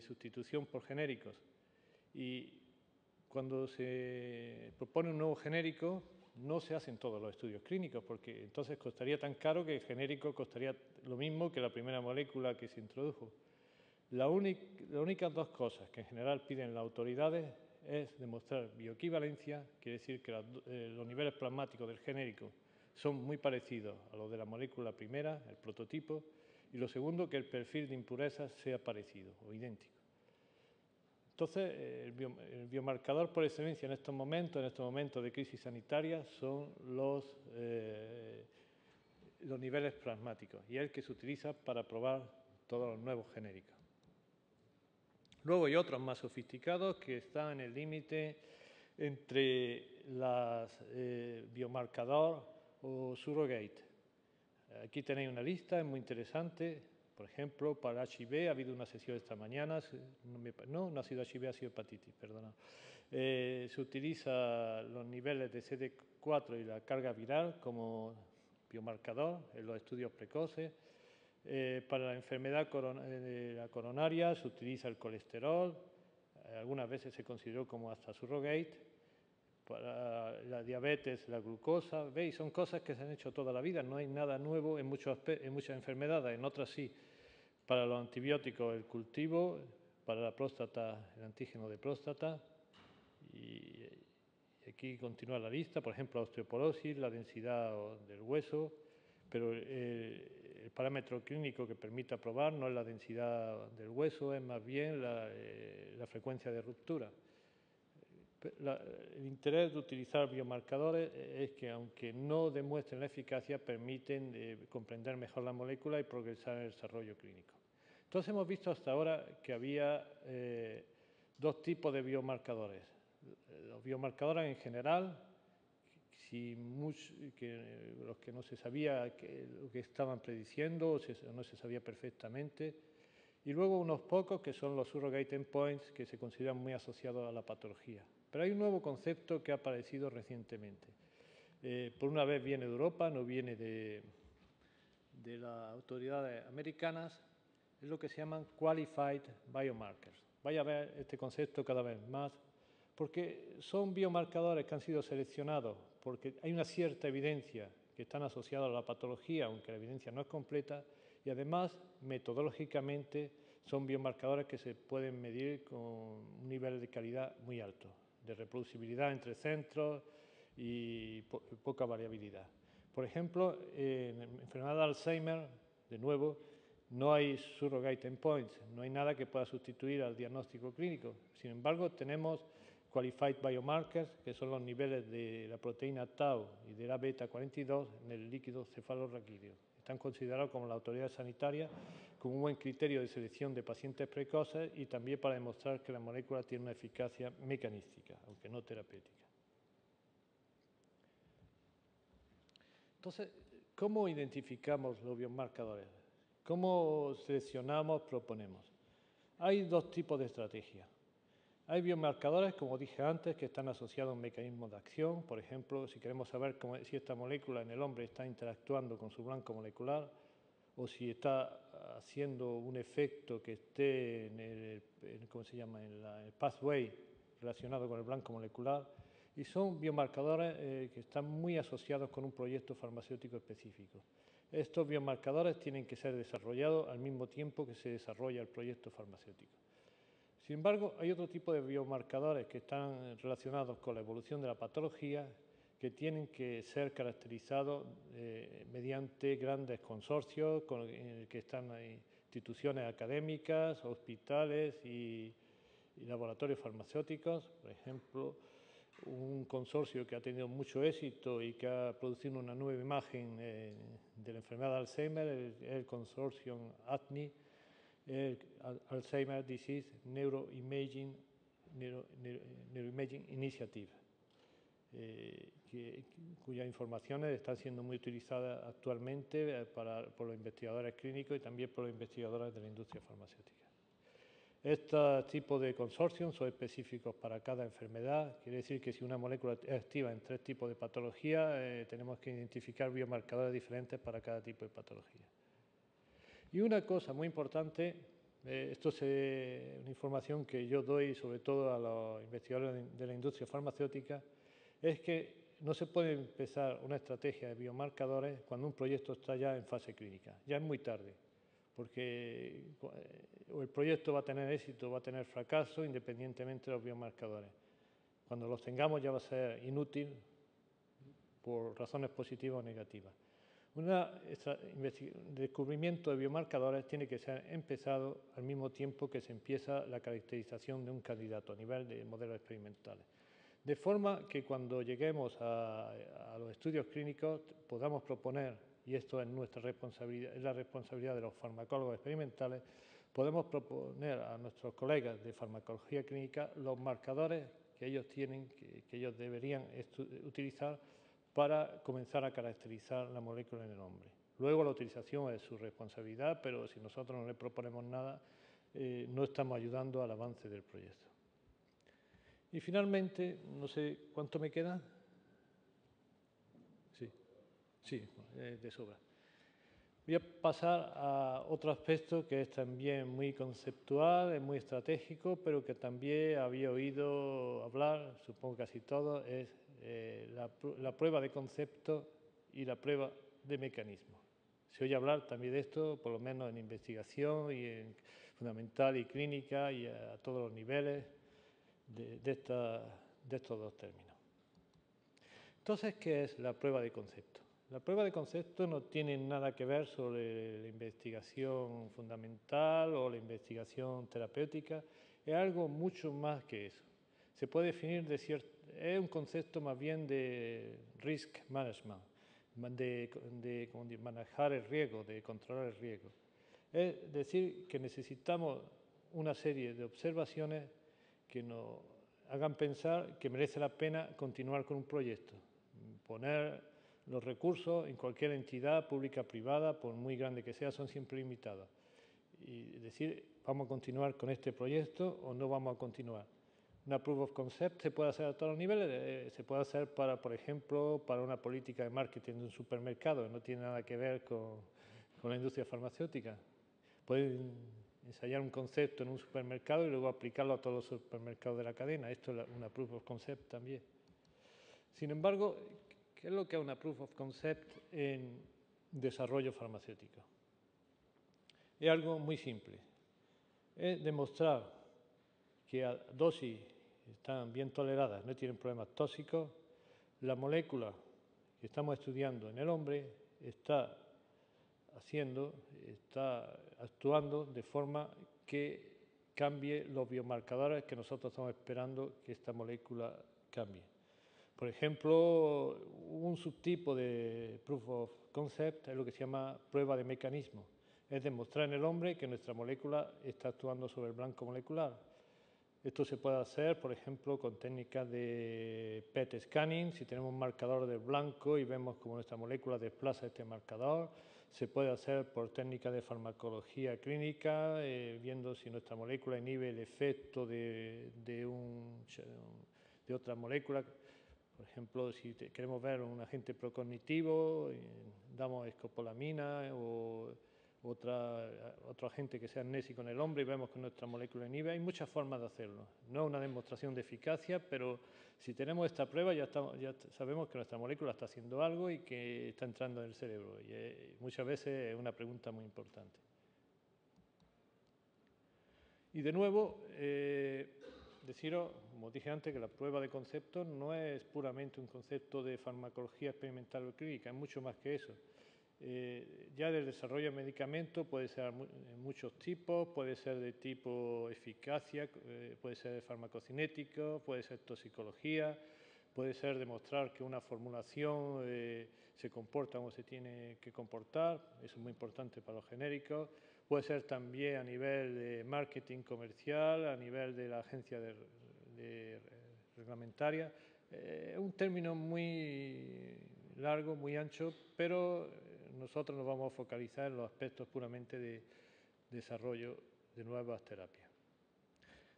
sustitución por genéricos. Y cuando se propone un nuevo genérico, no se hacen todos los estudios clínicos, porque entonces costaría tan caro que el genérico costaría lo mismo que la primera molécula que se introdujo. Las únicas dos cosas que en general piden las autoridades es demostrar bioequivalencia, quiere decir que los niveles plasmáticos del genérico son muy parecidos a los de la molécula primera, el prototipo, y lo segundo, que el perfil de impurezas sea parecido o idéntico. Entonces, el biomarcador por excelencia en estos momentos de crisis sanitaria, son los niveles plasmáticos y es el que se utiliza para probar todos los nuevos genéricos. Luego hay otros más sofisticados que están en el límite entre las biomarcador o surrogate. Aquí tenéis una lista, es muy interesante. Por ejemplo, para HIV ha habido una sesión esta mañana, no ha sido HIV, ha sido hepatitis, perdona. Se utiliza los niveles de CD4 y la carga viral como biomarcador en los estudios precoces. Para la enfermedad coronaria se utiliza el colesterol, algunas veces se consideró como hasta surrogate. Para la diabetes, la glucosa, ¿veis? Son cosas que se han hecho toda la vida, no hay nada nuevo en muchas enfermedades, en otras sí. Para los antibióticos, el cultivo, para la próstata, el antígeno de próstata. Y aquí continúa la lista, por ejemplo, la osteoporosis, la densidad del hueso, pero el parámetro clínico que permite probar no es la densidad del hueso, es más bien la frecuencia de ruptura. El interés de utilizar biomarcadores es que, aunque no demuestren la eficacia, permiten comprender mejor la molécula y progresar en el desarrollo clínico. Entonces, hemos visto hasta ahora que había dos tipos de biomarcadores. Los biomarcadores en general, los que no se sabía lo que estaban prediciendo o no se sabía perfectamente, y luego unos pocos que son los surrogate endpoints, que se consideran muy asociados a la patología. Pero hay un nuevo concepto que ha aparecido recientemente. Por una vez viene de Europa, no viene de las autoridades americanas, es lo que se llaman Qualified Biomarkers. Vaya a ver este concepto cada vez más, porque son biomarcadores que han sido seleccionados porque hay una cierta evidencia que están asociados a la patología, aunque la evidencia no es completa, y además, metodológicamente, son biomarcadores que se pueden medir con un nivel de calidad muy alto, de reproducibilidad entre centros y poca variabilidad. Por ejemplo, en enfermedad de Alzheimer, de nuevo, no hay surrogate endpoints, no hay nada que pueda sustituir al diagnóstico clínico. Sin embargo, tenemos Qualified Biomarkers, que son los niveles de la proteína tau y de la beta 42 en el líquido cefalorraquídeo. Están considerados como la autoridad sanitaria como un buen criterio de selección de pacientes precoces y también para demostrar que la molécula tiene una eficacia mecanística, aunque no terapéutica. Entonces, ¿cómo identificamos los biomarcadores? ¿Cómo seleccionamos, proponemos? Hay dos tipos de estrategias. Hay biomarcadores, como dije antes, que están asociados a un mecanismo de acción. Por ejemplo, si queremos saber si esta molécula en el hombre está interactuando con su blanco molecular o si está haciendo un efecto que esté en el pathway relacionado con el blanco molecular. Y son biomarcadores que están muy asociados con un proyecto farmacéutico específico. Estos biomarcadores tienen que ser desarrollados al mismo tiempo que se desarrolla el proyecto farmacéutico. Sin embargo, hay otro tipo de biomarcadores que están relacionados con la evolución de la patología que tienen que ser caracterizados mediante grandes consorcios en el que están instituciones académicas, hospitales y laboratorios farmacéuticos. Por ejemplo, un consorcio que ha tenido mucho éxito y que ha producido una nueva imagen de la enfermedad de Alzheimer es el consorcio ADNI, el Alzheimer Disease Neuroimaging Initiative, cuyas informaciones están siendo muy utilizadas actualmente por los investigadores clínicos y también por los investigadores de la industria farmacéutica. Estos tipos de consorcios son específicos para cada enfermedad. Quiere decir que si una molécula es activa en 3 tipos de patología, tenemos que identificar biomarcadores diferentes para cada tipo de patología. Y una cosa muy importante, esto es una información que yo doy sobre todo a los investigadores de la industria farmacéutica, es que no se puede empezar una estrategia de biomarcadores cuando un proyecto está ya en fase clínica. Ya es muy tarde, porque o el proyecto va a tener éxito o va a tener fracaso independientemente de los biomarcadores. Cuando los tengamos ya va a ser inútil por razones positivas o negativas. descubrimiento de biomarcadores tiene que ser empezado al mismo tiempo que se empieza la caracterización de un candidato a nivel de modelos experimentales. De forma que cuando lleguemos a los estudios clínicos podamos proponer, y esto es nuestra responsabilidad, es la responsabilidad de los farmacólogos experimentales, podemos proponer a nuestros colegas de farmacología clínica los marcadores que ellos tienen, que ellos deberían utilizar para comenzar a caracterizar la molécula en el hombre. Luego la utilización es su responsabilidad, pero si nosotros no le proponemos nada, no estamos ayudando al avance del proyecto. Y finalmente, no sé cuánto me queda. Sí, de sobra. Voy a pasar a otro aspecto que es también muy conceptual, es muy estratégico, pero que también había oído hablar, supongo casi todo, es la prueba de concepto y la prueba de mecanismo. Se oye hablar también de esto, por lo menos en investigación y en fundamental y clínica y a todos los niveles de estos dos términos. Entonces, ¿qué es la prueba de concepto? La prueba de concepto no tiene nada que ver sobre la investigación fundamental o la investigación terapéutica, es algo mucho más que eso. Se puede definir es un concepto más bien de risk management, de manejar el riesgo, de controlar el riesgo. Es decir, que necesitamos una serie de observaciones que nos hagan pensar que merece la pena continuar con un proyecto, poner los recursos en cualquier entidad pública o privada, por muy grande que sea, son siempre limitados. Y decir, ¿vamos a continuar con este proyecto o no vamos a continuar? Una proof of concept se puede hacer a todos los niveles, se puede hacer para, por ejemplo, para una política de marketing de un supermercado, no tiene nada que ver con la industria farmacéutica. Pueden ensayar un concepto en un supermercado y luego aplicarlo a todos los supermercados de la cadena. Esto es una proof of concept también. Sin embargo, ¿qué es lo que es una proof of concept en desarrollo farmacéutico? Es algo muy simple. Es demostrar que a dosis están bien toleradas, no tienen problemas tóxicos, la molécula que estamos estudiando en el hombre está actuando de forma que cambie los biomarcadores que nosotros estamos esperando que esta molécula cambie. Por ejemplo, un subtipo de proof of concept es lo que se llama prueba de mecanismo. Es demostrar en el hombre que nuestra molécula está actuando sobre el blanco molecular. Esto se puede hacer, por ejemplo, con técnicas de PET scanning. Si tenemos un marcador del blanco y vemos cómo nuestra molécula desplaza este marcador. Se puede hacer por técnicas de farmacología clínica, viendo si nuestra molécula inhibe el efecto de otra molécula. Por ejemplo, si queremos ver un agente procognitivo, damos escopolamina o otro agente que sea amnésico en el hombre y vemos que nuestra molécula inhibe. Hay muchas formas de hacerlo. No es una demostración de eficacia, pero si tenemos esta prueba ya sabemos que nuestra molécula está haciendo algo y que está entrando en el cerebro. Y muchas veces es una pregunta muy importante. Y de nuevo, deciros, como dije antes, que la prueba de concepto no es puramente un concepto de farmacología experimental o clínica, es mucho más que eso. Ya del desarrollo de medicamentos puede ser de muchos tipos, puede ser de tipo eficacia, puede ser farmacocinético, puede ser toxicología, puede ser demostrar que una formulación se comporta como se tiene que comportar, eso es muy importante para los genéricos. Puede ser también a nivel de marketing comercial, a nivel de la agencia reglamentaria. Es un término muy largo, muy ancho, pero nosotros nos vamos a focalizar en los aspectos puramente de desarrollo de nuevas terapias.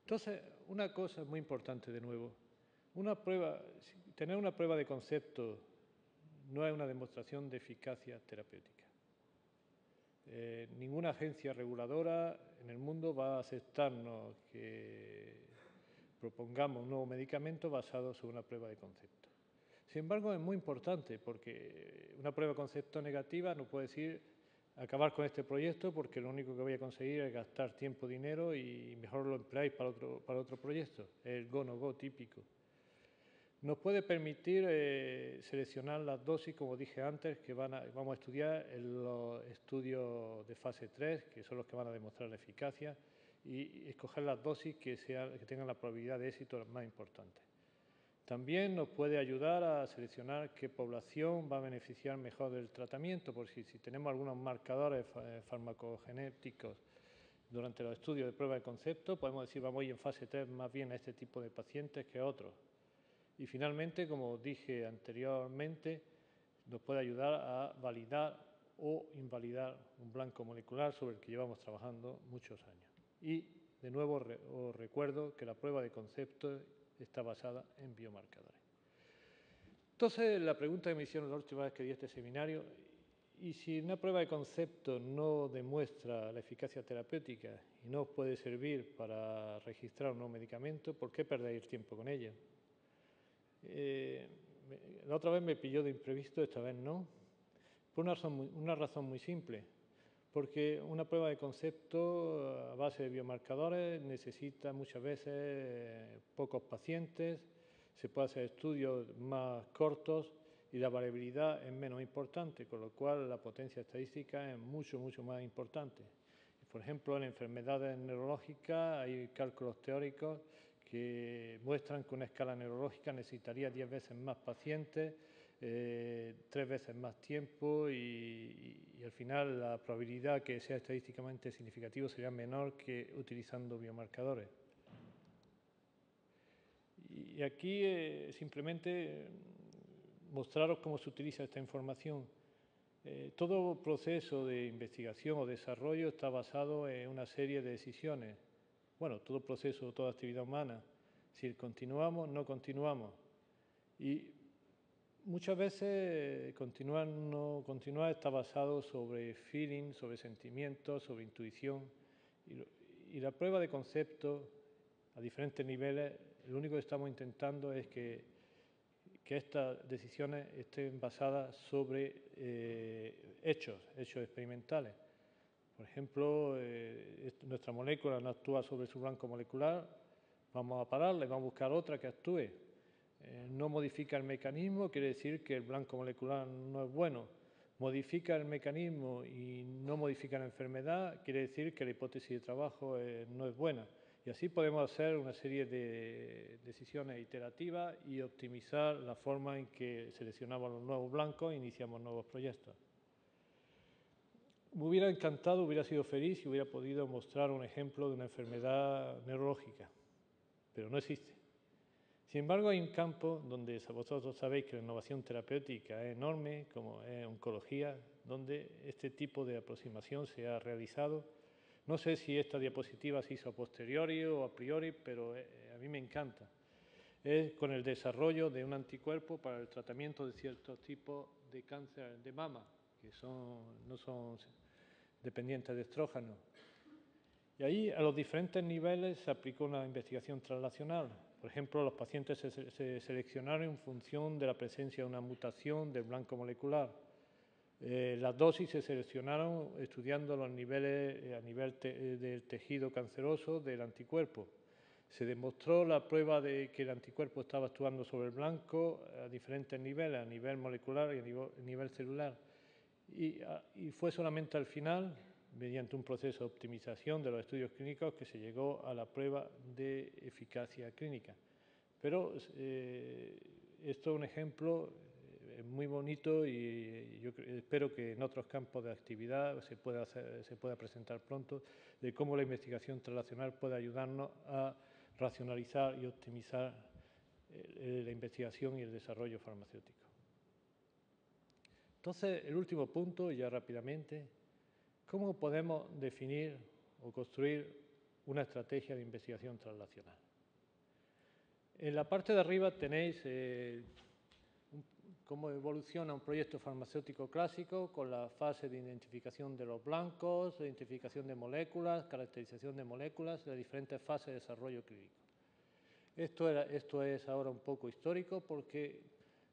Entonces, una cosa muy importante de nuevo, tener una prueba de concepto no es una demostración de eficacia terapéutica. Ninguna agencia reguladora en el mundo va a aceptarnos que propongamos un nuevo medicamento basado sobre una prueba de concepto. Sin embargo, es muy importante porque una prueba de concepto negativa no puede decir acabar con este proyecto porque lo único que voy a conseguir es gastar tiempo, dinero y mejor lo empleáis para otro proyecto. Es el go, no go típico. Nos puede permitir seleccionar las dosis, como dije antes, que vamos a estudiar en los estudios de fase 3, que son los que van a demostrar la eficacia, y escoger las dosis que tengan la probabilidad de éxito más importante. También nos puede ayudar a seleccionar qué población va a beneficiar mejor del tratamiento, porque si tenemos algunos marcadores farmacogenéticos durante los estudios de prueba de concepto, podemos decir vamos a ir en fase 3 más bien a este tipo de pacientes que a otros. Y finalmente, como dije anteriormente, nos puede ayudar a validar o invalidar un blanco molecular sobre el que llevamos trabajando muchos años. Y, de nuevo, os recuerdo que la prueba de concepto está basada en biomarcadores. Entonces, la pregunta que me hicieron la última vez que di este seminario, ¿y si una prueba de concepto no demuestra la eficacia terapéutica y no puede servir para registrar un nuevo medicamento, por qué perder tiempo con ella? La otra vez me pilló de imprevisto, esta vez no, por una razón muy simple, porque una prueba de concepto a base de biomarcadores necesita muchas veces pocos pacientes, se puede hacer estudios más cortos y la variabilidad es menos importante, con lo cual la potencia estadística es mucho más importante. Por ejemplo, en enfermedades neurológicas hay cálculos teóricos que muestran que una escala neurológica necesitaría 10 veces más pacientes, 3 veces más tiempo y al final la probabilidad que sea estadísticamente significativo sería menor que utilizando biomarcadores. Y aquí simplemente mostraros cómo se utiliza esta información. Todo proceso de investigación o desarrollo está basado en una serie de decisiones. Bueno, todo proceso, toda actividad humana. Si continuamos, no continuamos. Y muchas veces continuar, no continuar está basado sobre feeling, sobre sentimientos, sobre intuición. Y la prueba de concepto a diferentes niveles, lo único que estamos intentando es que estas decisiones estén basadas sobre hechos experimentales. Por ejemplo, nuestra molécula no actúa sobre su blanco molecular, vamos a pararla y vamos a buscar otra que actúe. No modifica el mecanismo, quiere decir que el blanco molecular no es bueno. Modifica el mecanismo y no modifica la enfermedad, quiere decir que la hipótesis de trabajo no es buena. Y así podemos hacer una serie de decisiones iterativas y optimizar la forma en que seleccionamos los nuevos blancos e iniciamos nuevos proyectos. Me hubiera encantado, hubiera sido feliz si hubiera podido mostrar un ejemplo de una enfermedad neurológica, pero no existe. Sin embargo, hay un campo donde vosotros sabéis que la innovación terapéutica es enorme, como es oncología, donde este tipo de aproximación se ha realizado. No sé si esta diapositiva se hizo a posteriori o a priori, pero a mí me encanta. Es con el desarrollo de un anticuerpo para el tratamiento de ciertos tipos de cáncer de mama, que no son dependientes de estrógenos. Y ahí, a los diferentes niveles, se aplicó una investigación translacional. Por ejemplo, los pacientes se seleccionaron en función de la presencia de una mutación del blanco molecular. Las dosis se seleccionaron estudiando los niveles a nivel del tejido canceroso del anticuerpo. Se demostró la prueba de que el anticuerpo estaba actuando sobre el blanco a diferentes niveles, a nivel molecular y a nivel celular. Y fue solamente al final, mediante un proceso de optimización de los estudios clínicos, que se llegó a la prueba de eficacia clínica. Pero esto es un ejemplo muy bonito y yo espero que en otros campos de actividad se pueda presentar pronto de cómo la investigación translacional puede ayudarnos a racionalizar y optimizar la investigación y el desarrollo farmacéutico. Entonces, el último punto, y ya rápidamente, ¿cómo podemos definir o construir una estrategia de investigación translacional? En la parte de arriba tenéis cómo evoluciona un proyecto farmacéutico clásico con la fase de identificación de los blancos, identificación de moléculas, caracterización de moléculas, las diferentes fases de desarrollo clínico. Esto es ahora un poco histórico porque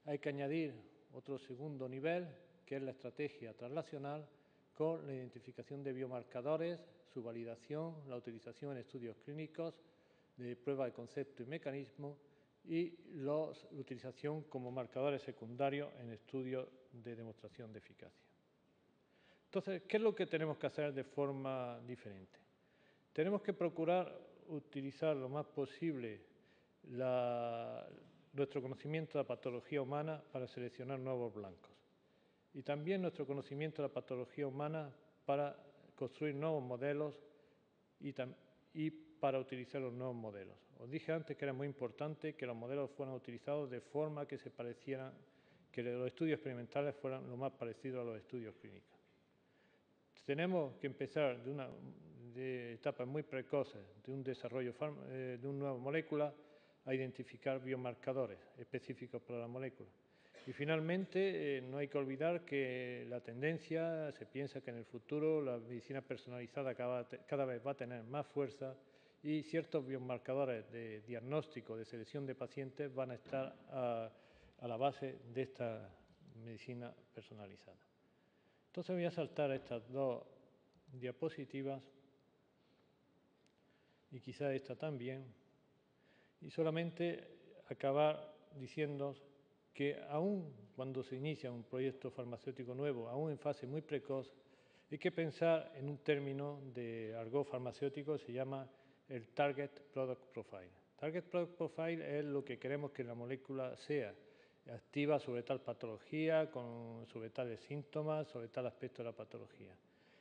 hay que añadir otro segundo nivel, que es la estrategia translacional, con la identificación de biomarcadores, su validación, la utilización en estudios clínicos, de prueba de concepto y mecanismo, y la utilización como marcadores secundarios en estudios de demostración de eficacia. Entonces, ¿qué es lo que tenemos que hacer de forma diferente? Tenemos que procurar utilizar lo más posible nuestro conocimiento de la patología humana para seleccionar nuevos blancos y también nuestro conocimiento de la patología humana para construir nuevos modelos y para utilizar los nuevos modelos. Os dije antes que era muy importante que los modelos fueran utilizados de forma que se parecieran, que los estudios experimentales fueran lo más parecidos a los estudios clínicos. Tenemos que empezar de etapas muy precoces de un desarrollo de una nueva molécula a identificar biomarcadores específicos para la molécula. Y finalmente, no hay que olvidar que la tendencia, se piensa que en el futuro la medicina personalizada cada vez va a tener más fuerza y ciertos biomarcadores de diagnóstico, de selección de pacientes van a estar a la base de esta medicina personalizada. Entonces voy a saltar estas dos diapositivas y quizá esta también, y solamente acabar diciendo que aún cuando se inicia un proyecto farmacéutico nuevo, aún en fase muy precoz, hay que pensar en un término de argot farmacéutico, se llama el Target Product Profile. Target Product Profile es lo que queremos que la molécula sea, activa sobre tal patología, sobre tales síntomas, sobre tal aspecto de la patología.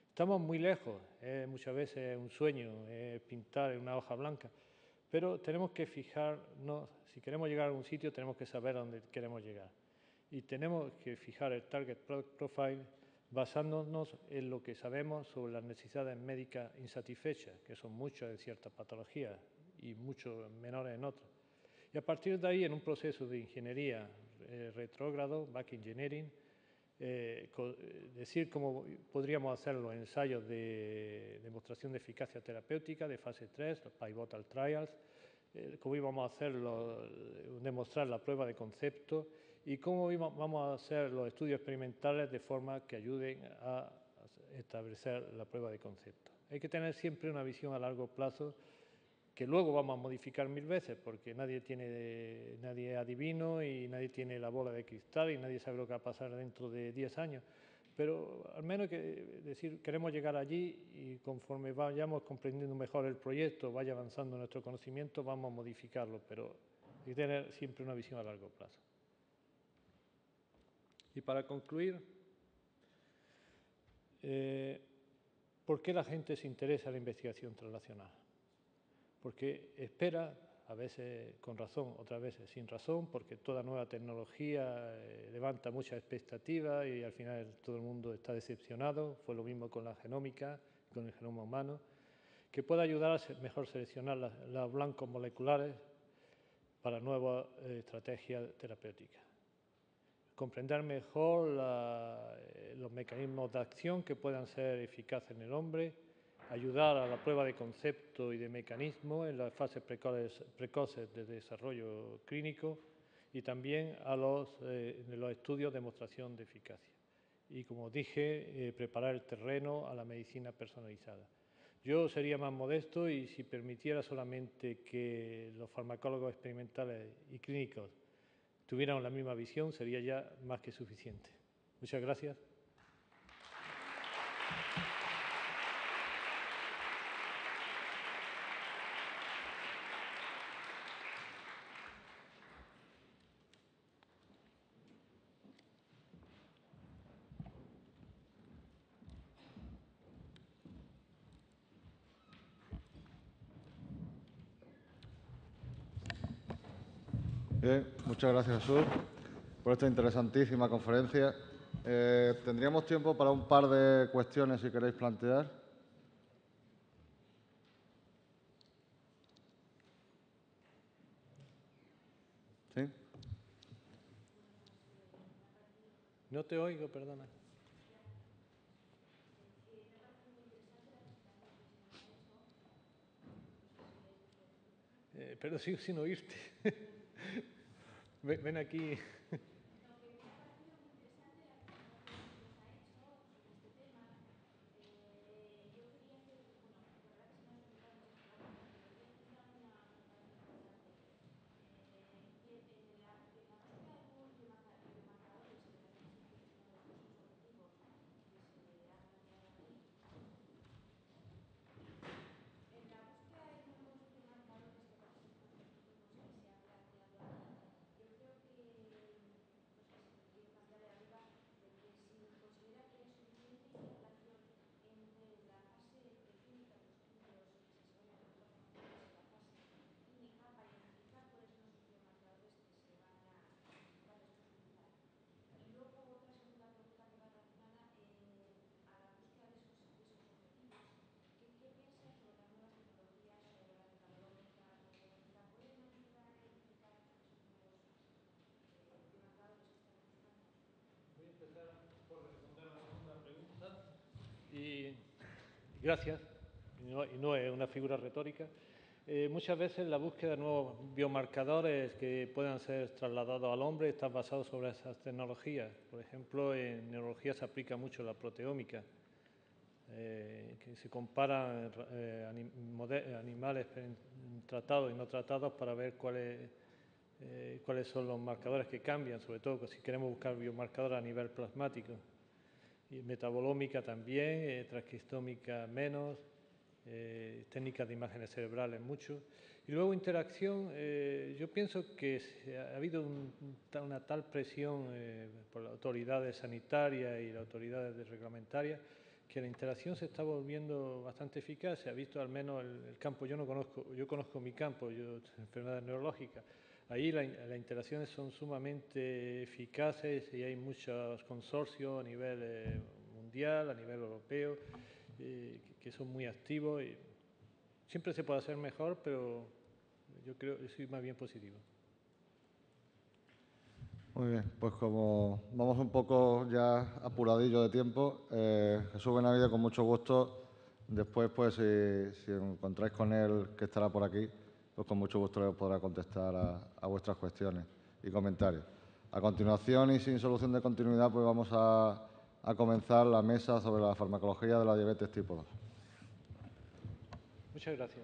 Estamos muy lejos, muchas veces un sueño, pintar en una hoja blanca, pero tenemos que fijarnos, si queremos llegar a algún sitio, tenemos que saber a dónde queremos llegar. Y tenemos que fijar el Target Product Profile basándonos en lo que sabemos sobre las necesidades médicas insatisfechas, que son muchas en ciertas patologías y mucho menores en otras. Y a partir de ahí, en un proceso de ingeniería retrógrado, back engineering, decir cómo podríamos hacer los ensayos de demostración de eficacia terapéutica de fase 3, los pivotal trials, cómo íbamos a hacer demostrar la prueba de concepto y cómo vamos a hacer los estudios experimentales de forma que ayuden a establecer la prueba de concepto. Hay que tener siempre una visión a largo plazo que luego vamos a modificar 1000 veces porque nadie es adivino y nadie tiene la bola de cristal y nadie sabe lo que va a pasar dentro de 10 años. Pero al menos queremos llegar allí y conforme vayamos comprendiendo mejor el proyecto, vaya avanzando nuestro conocimiento, vamos a modificarlo, pero hay que tener siempre una visión a largo plazo. Y para concluir, ¿por qué la gente se interesa en la investigación translacional? Porque espera, a veces con razón, otras veces sin razón, porque toda nueva tecnología levanta muchas expectativas y al final todo el mundo está decepcionado. Fue lo mismo con la genómica, con el genoma humano, que puede ayudar a mejor seleccionar los blancos moleculares para nuevas estrategias terapéuticas. Comprender mejor los mecanismos de acción que puedan ser eficaces en el hombre, ayudar a la prueba de concepto y de mecanismo en las fases precoces de desarrollo clínico y también a los estudios de demostración de eficacia. Y como dije, preparar el terreno a la medicina personalizada. Yo sería más modesto y si permitiera solamente que los farmacólogos experimentales y clínicos tuvieran la misma visión, sería ya más que suficiente. Muchas gracias. Bien, muchas gracias, Jesús, por esta interesantísima conferencia. Tendríamos tiempo para un par de cuestiones, si queréis plantear. ¿Sí? No te oigo, perdona. Pero sigo sin oírte. Ven aquí. gracias, y no es una figura retórica, muchas veces la búsqueda de nuevos biomarcadores que puedan ser trasladados al hombre está basado sobre esas tecnologías. Por ejemplo, en neurología se aplica mucho la proteómica, que se comparan animales tratados y no tratados para ver cuáles son los marcadores que cambian, sobre todo si queremos buscar biomarcadores a nivel plasmático. Y metabolómica también, transcriptómica menos, técnicas de imágenes cerebrales mucho. Y luego interacción, yo pienso que ha habido una tal presión por las autoridades sanitarias y las autoridades reglamentarias que la interacción se está volviendo bastante eficaz. Se ha visto al menos el campo, yo conozco mi campo, enfermedades neurológicas. Ahí las interacciones son sumamente eficaces y hay muchos consorcios a nivel mundial, a nivel europeo, que son muy activos. Y siempre se puede hacer mejor, pero yo soy más bien positivo. Muy bien, pues como vamos un poco ya apuradillo de tiempo, Jesús Benavides, con mucho gusto. Después, pues, si encontráis con él, que estará por aquí, pues con mucho gusto le podrá contestar a vuestras cuestiones y comentarios. A continuación, y sin solución de continuidad, pues vamos a comenzar la mesa sobre la farmacología de la diabetes tipo 2. Muchas gracias.